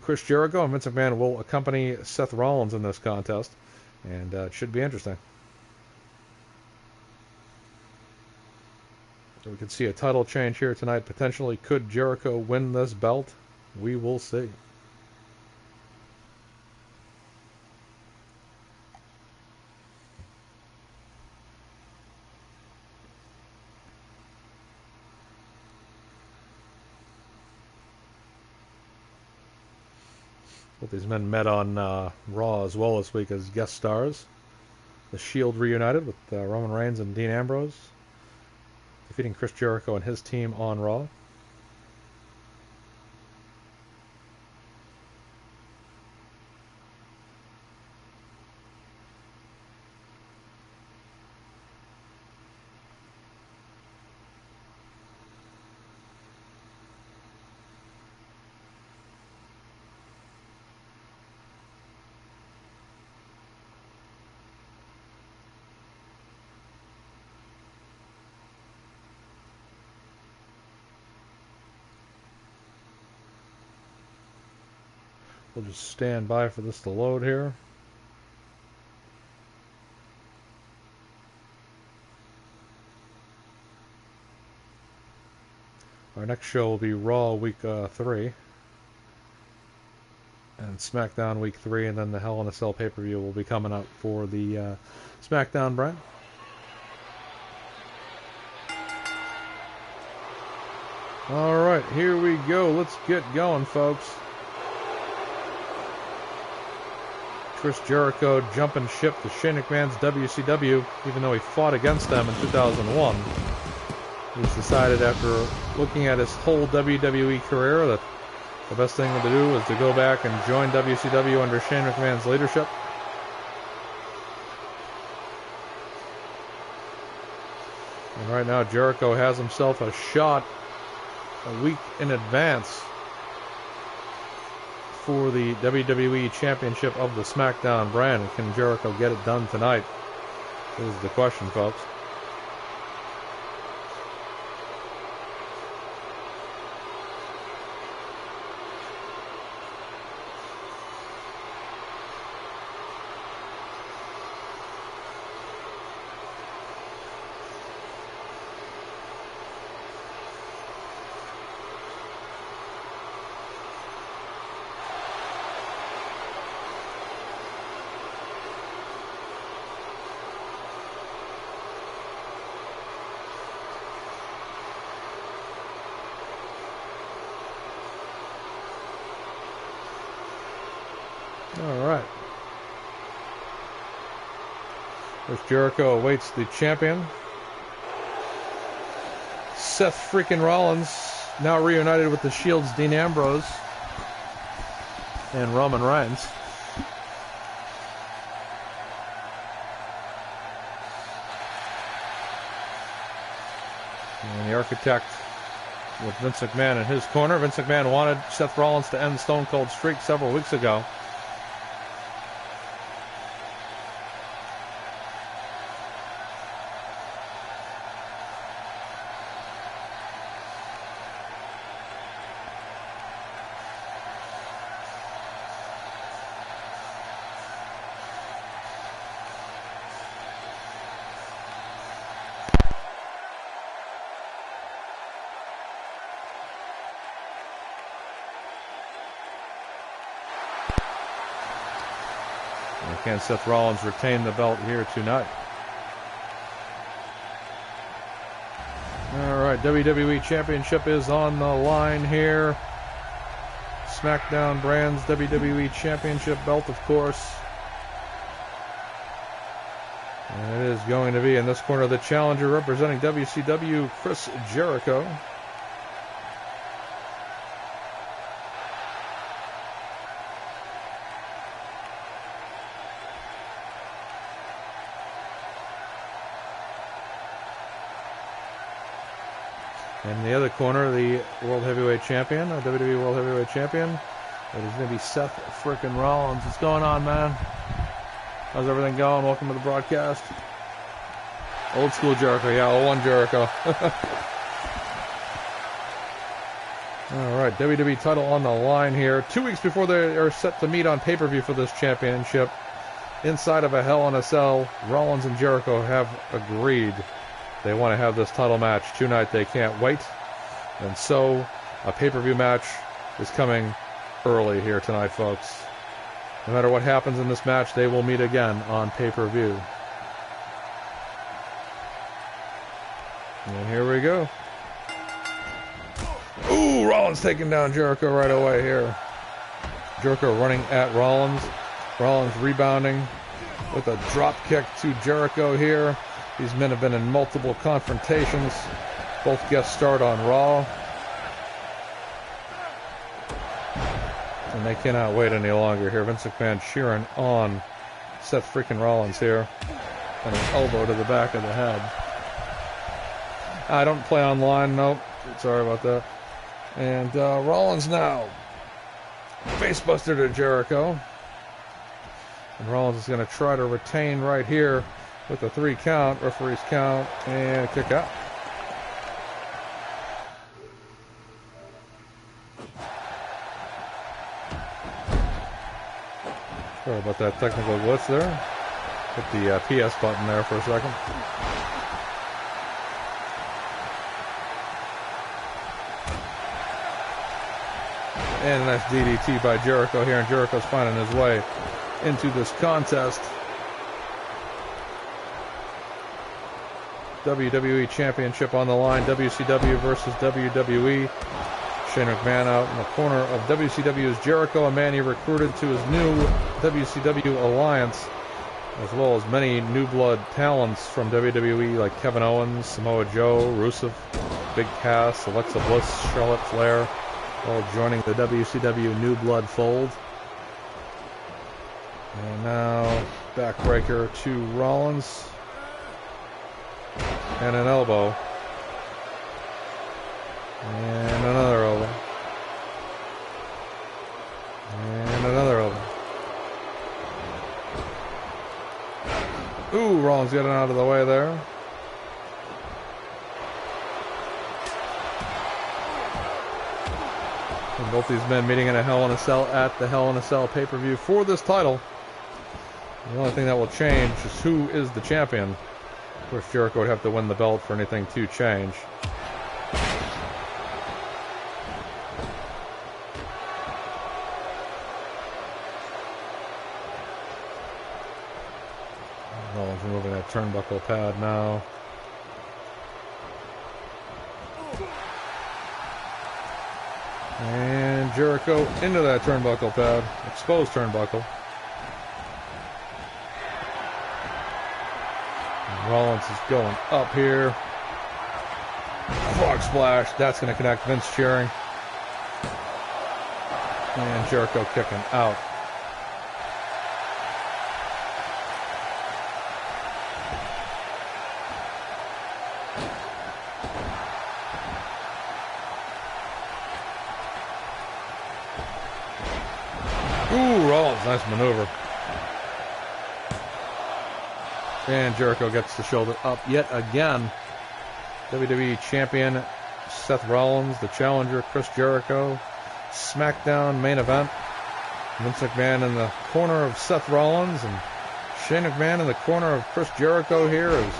Chris Jericho, and Vince McMahon will accompany Seth Rollins in this contest. And it should be interesting. So we could see a title change here tonight, potentially. Could Jericho win this belt? We will see. But these men met on Raw as well this week as guest stars. The Shield reunited with Roman Reigns and Dean Ambrose, defeating Chris Jericho and his team on Raw. We'll just stand by for this to load here. Our next show will be Raw Week 3. And SmackDown Week 3, and then the Hell in a Cell pay-per-view will be coming up for the SmackDown brand. Alright, here we go. Let's get going, folks. Chris Jericho jumping ship to Shane McMahon's WCW, even though he fought against them in 2001. He's decided after looking at his whole WWE career that the best thing to do was to go back and join WCW under Shane McMahon's leadership. And right now Jericho has himself a shot a week in advance for the WWE Championship of the Smackdown brand. Can Jericho get it done tonight? This is the question, folks. All right. As Jericho awaits the champion, Seth freaking Rollins, now reunited with the Shield's Dean Ambrose and Roman Reigns. And the Architect with Vince McMahon in his corner. Vince McMahon wanted Seth Rollins to end Stone Cold streak several weeks ago. Can Seth Rollins retain the belt here tonight? All right, WWE Championship is on the line here. Smackdown Brands WWE Championship belt, of course. And it is going to be in this corner the challenger representing WCW, Chris Jericho. In the other corner, the World Heavyweight Champion, WWE World Heavyweight Champion. It is going to be Seth frickin' Rollins. What's going on, man? How's everything going? Welcome to the broadcast. Old school Jericho, yeah, old one Jericho. All right, WWE title on the line here. 2 weeks before they are set to meet on pay-per-view for this championship, inside of a Hell in a Cell, Rollins and Jericho have agreed they want to have this title match tonight. They can't wait. And so a pay-per-view match is coming early here tonight, folks. No matter what happens in this match, they will meet again on pay-per-view. And here we go. Ooh, Rollins taking down Jericho right away here. Jericho running at Rollins. Rollins rebounding with a drop kick to Jericho here. These men have been in multiple confrontations. Both guest starred on Raw. And they cannot wait any longer here. Vince McMahon cheering on Seth freaking Rollins here. And an elbow to the back of the head. I don't play online, nope. Sorry about that. And Rollins now. Facebuster to Jericho. And Rollins is going to try to retain right here with a 3 count, referee's count, and kick out. Sorry about that technical glitch there. Hit the PS button there for a second. And a nice DDT by Jericho here, and Jericho's finding his way into this contest. WWE Championship on the line. WCW versus WWE. Shane McMahon out in the corner of WCW's Jericho, a man he recruited to his new WCW alliance, as well as many new blood talents from WWE like Kevin Owens, Samoa Joe, Rusev, Big Cass, Alexa Bliss, Charlotte Flair, all joining the WCW new blood fold. And now backbreaker to Rollins, and an elbow, and another elbow, and another elbow. Ooh, Rollins getting out of the way there. And both these men meeting in a Hell in a Cell at the Hell in a Cell pay-per-view for this title. The only thing that will change is who is the champion. Of course, Jericho would have to win the belt for anything to change. Rollins removing that turnbuckle pad now. And Jericho into that turnbuckle pad. Exposed turnbuckle. Rollins is going up here. Frog splash. That's going to connect. Vince cheering. And Jericho kicking out. Ooh, Rollins, nice maneuver. And Jericho gets the shoulder up yet again. WWE Champion Seth Rollins, the challenger Chris Jericho. Smackdown main event. Vince McMahon in the corner of Seth Rollins and Shane McMahon in the corner of Chris Jericho here as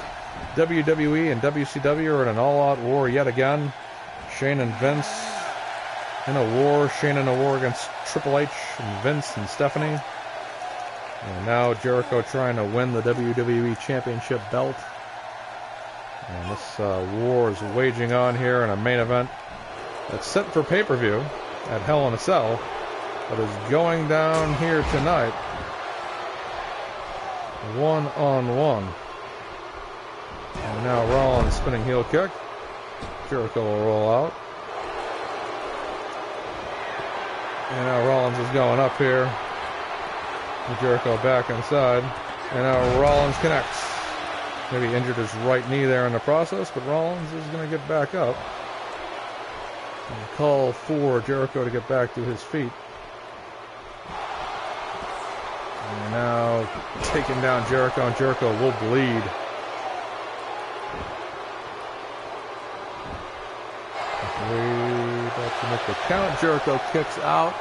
WWE and WCW are in an all-out war yet again. Shane and Vince in a war. Shane in a war against Triple H and Vince and Stephanie. And now Jericho trying to win the WWE Championship belt. And this war is waging on here in a main event that's set for pay-per-view at Hell in a Cell, but is going down here tonight. One-on-one. And now Rollins spinning heel kick. Jericho will roll out. And now Rollins is going up here. And Jericho back inside. And now Rollins connects. Maybe injured his right knee there in the process, but Rollins is going to get back up. And call for Jericho to get back to his feet. And now taking down Jericho, and Jericho will bleed. About to make the count. Jericho kicks out.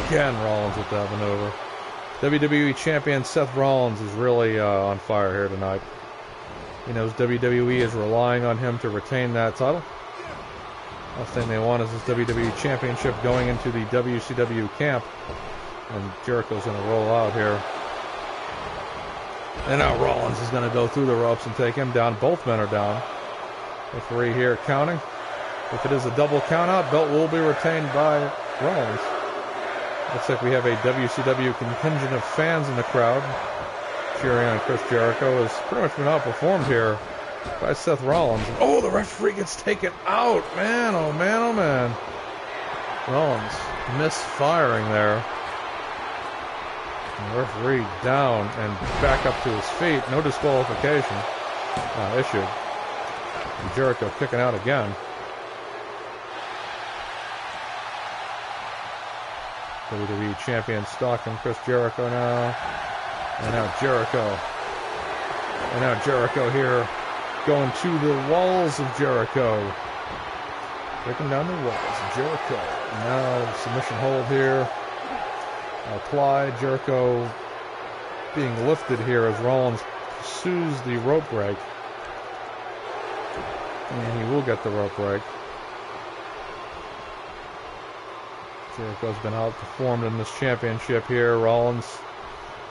Again, Rollins with that maneuver. WWE Champion Seth Rollins is really on fire here tonight. He knows WWE is relying on him to retain that title. Last thing they want is this WWE Championship going into the WCW camp. And Jericho's going to roll out here. And now Rollins is going to go through the ropes and take him down. Both men are down. Referee here counting. If it is a double countout, belt will be retained by Rollins. Looks like we have a WCW contingent of fans in the crowd cheering on Chris Jericho. Has pretty much been outperformed here by Seth Rollins. Oh, the referee gets taken out. Man, oh man, oh man. Rollins misfiring there. And the referee down and back up to his feet. No disqualification issued. And Jericho kicking out again. WWE Champion stalking Chris Jericho now. And now Jericho. And now Jericho here going to the walls of Jericho. Breaking down the walls of Jericho. Now submission hold here. Applied. Jericho being lifted here as Rollins pursues the rope break. And he will get the rope break. Jericho's been outperformed in this championship here. Rollins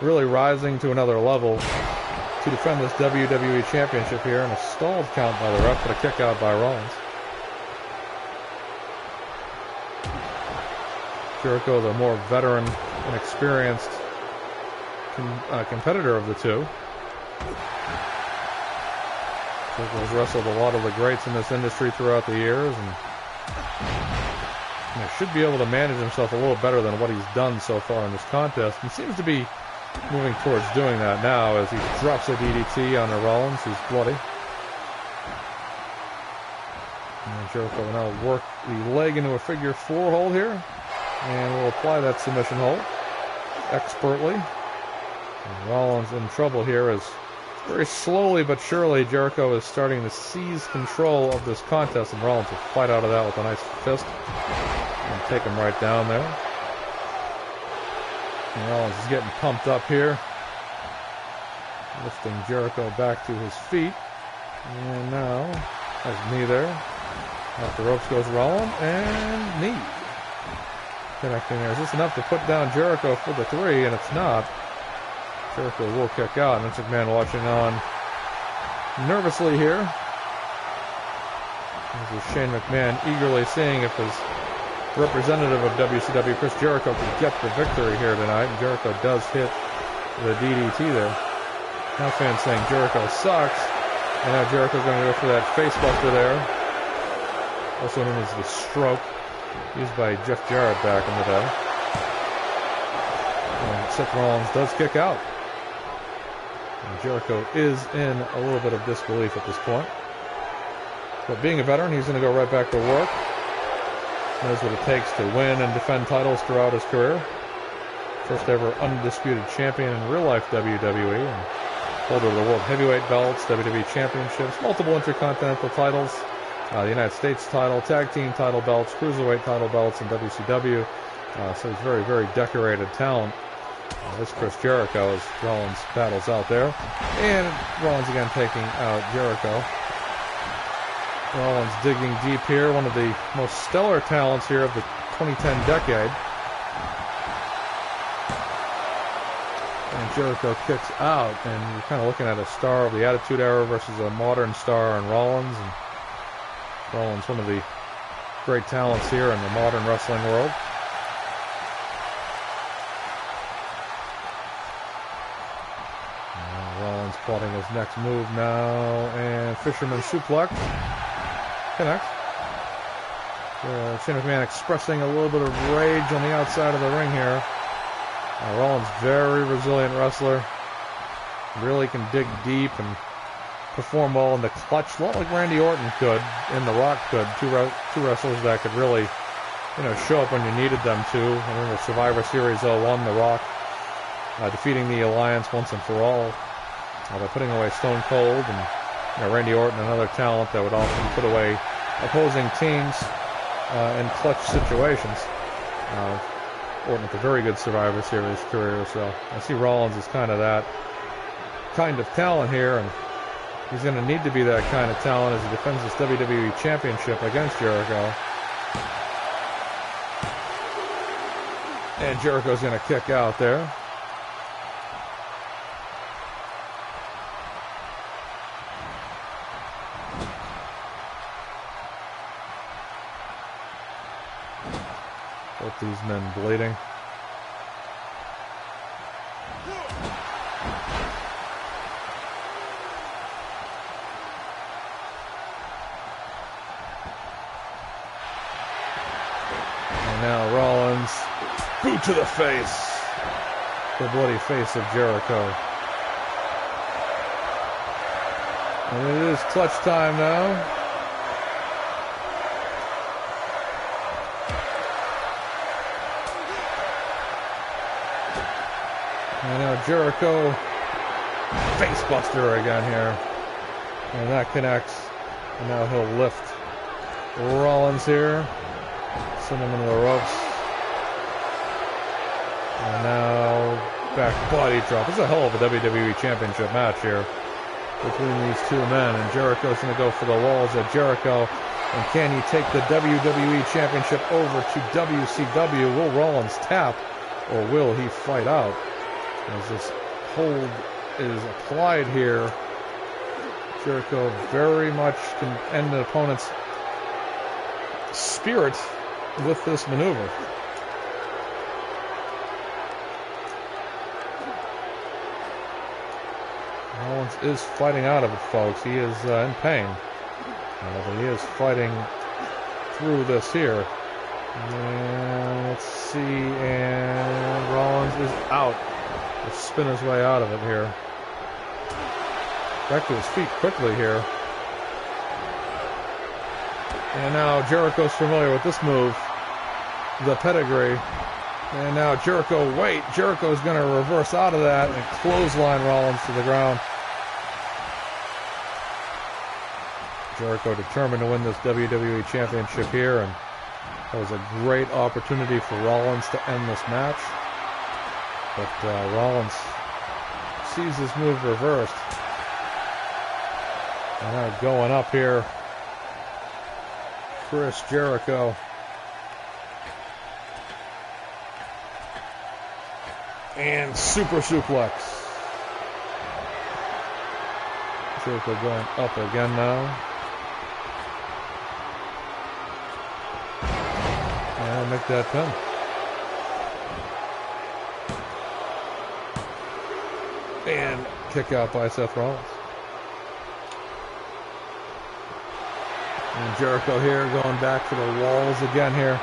really rising to another level to defend this WWE Championship here, and a stalled count by the ref, but a kick out by Rollins. Jericho, the more veteran and experienced competitor of the two. Jericho's wrestled a lot of the greats in this industry throughout the years, and should be able to manage himself a little better than what he's done so far in this contest, and seems to be moving towards doing that now as he drops a DDT on Rollins, who's bloody. And Jericho will now work the leg into a figure 4 hold here, and will apply that submission hold expertly. And Rollins in trouble here as very slowly but surely Jericho is starting to seize control of this contest, and Rollins will fight out of that with a nice fist and take him right down there. And Rollins is getting pumped up here, lifting Jericho back to his feet, and now has knee there. Off the ropes goes Rollins, and knee. Connecting there. Is this enough to put down Jericho for the 3? And it's not. Jericho will kick out. Vince McMahon watching on nervously here. This is Shane McMahon eagerly seeing if his representative of WCW, Chris Jericho, can get the victory here tonight. And Jericho does hit the DDT there. Now fans saying Jericho sucks. And now Jericho's going to go for that face buster there. Also known as the stroke, used by Jeff Jarrett back in the day. And Seth Rollins does kick out. And Jericho is in a little bit of disbelief at this point. But being a veteran, he's going to go right back to work. Knows what it takes to win and defend titles throughout his career. First ever undisputed champion in real-life WWE. And holder of the World Heavyweight belts, WWE Championships, multiple Intercontinental titles, the United States title, Tag Team title belts, Cruiserweight title belts in WCW. So he's very, very decorated talent. This Chris Jericho as Rollins battles out there. And Rollins again taking out Jericho. Rollins digging deep here, one of the most stellar talents here of the 2010 decade. And Jericho kicks out, and you're kind of looking at a star of the Attitude Era versus a modern star in Rollins. And Rollins, one of the great talents here in the modern wrestling world. Rollins plotting his next move now, and Fisherman suplex. Connect. Shane McMahon expressing a little bit of rage on the outside of the ring here. Rollins, very resilient wrestler. Really can dig deep and perform well in the clutch, a lot like Randy Orton could, and The Rock could. Two wrestlers that could really, show up when you needed them to. I remember Survivor Series 01, The Rock defeating the Alliance once and for all by putting away Stone Cold, and Randy Orton, another talent that would often put away opposing teams in clutch situations. Orton with a very good Survivor Series career, so I see Rollins as kind of that kind of talent here, and he's going to need to be that kind of talent as he defends this WWE Championship against Jericho. And Jericho's going to kick out there. Both these men bleeding. And now Rollins, boot to the face. The bloody face of Jericho. And it is clutch time now. And now Jericho, facebuster again here. And that connects. And now he'll lift Rollins here. Send him into the ropes. And now back body drop. This is a hell of a WWE Championship match here between these two men. And Jericho's going to go for the walls of Jericho. And can he take the WWE Championship over to WCW? Will Rollins tap, or will he fight out? As this hold is applied here, Jericho very much can end the opponent's spirit with this maneuver. Rollins is fighting out of it, folks. He is in pain. But he is fighting through this here. And let's see, and Rollins is out. He'll spin his way out of it here. Back to his feet quickly here. And now Jericho's familiar with this move, the pedigree. And now Jericho's going to reverse out of that and clothesline Rollins to the ground. Jericho determined to win this WWE Championship here, and that was a great opportunity for Rollins to end this match. But Rollins sees his move reversed. And now going up here, Chris Jericho. And super suplex. Jericho going up again now. And make that pin. And kick out by Seth Rollins. And Jericho here going back to the walls again here.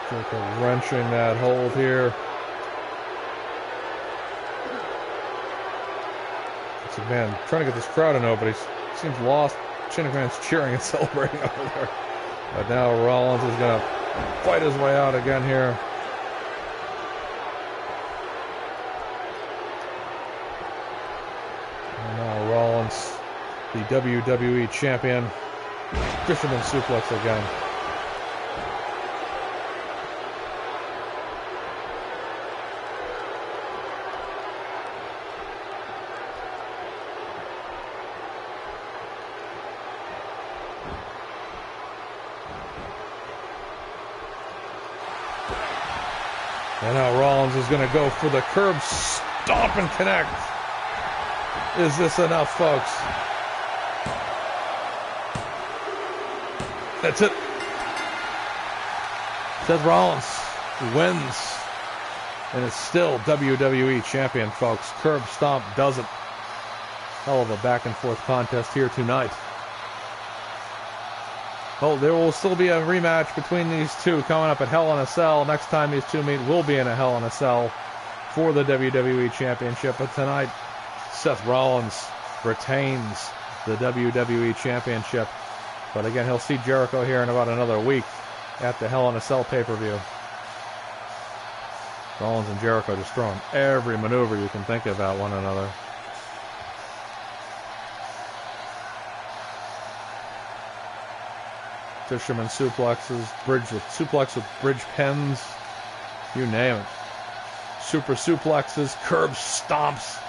Jericho wrenching that hold here. So man, trying to get this crowd to know, but he seems lost. Chin McMahon's cheering and celebrating over there. But now Rollins is going to fight his way out again here. And now Rollins, the WWE Champion. Fisherman suplex again. And now Rollins is going to go for the curb stomp and connect. Is this enough, folks? That's it. Seth Rollins wins. And is still WWE Champion, folks. Curb stomp does it. Hell of a back and forth contest here tonight. Oh, there will still be a rematch between these two coming up at Hell in a Cell. Next time these two meet will be in a Hell in a Cell for the WWE Championship. But tonight, Seth Rollins retains the WWE Championship. But again, he'll see Jericho here in about another week at the Hell in a Cell pay-per-view. Rollins and Jericho just throwing every maneuver you can think of at one another. Fisherman suplexes, suplex with bridge pins, you name it. Super suplexes, curb stomps.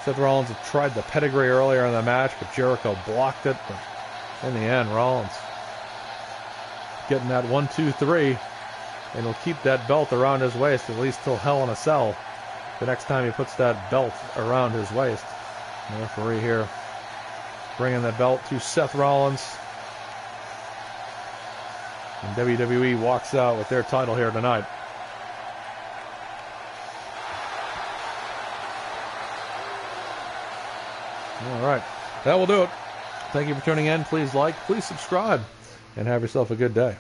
Seth Rollins had tried the pedigree earlier in the match, but Jericho blocked it. But in the end, Rollins getting that 1, 2, 3, and he'll keep that belt around his waist at least till Hell in a Cell. The next time he puts that belt around his waist. The referee here bringing the belt to Seth Rollins. And WWE walks out with their title here tonight. All right, that will do it. Thank you for tuning in. Please like, please subscribe, and have yourself a good day.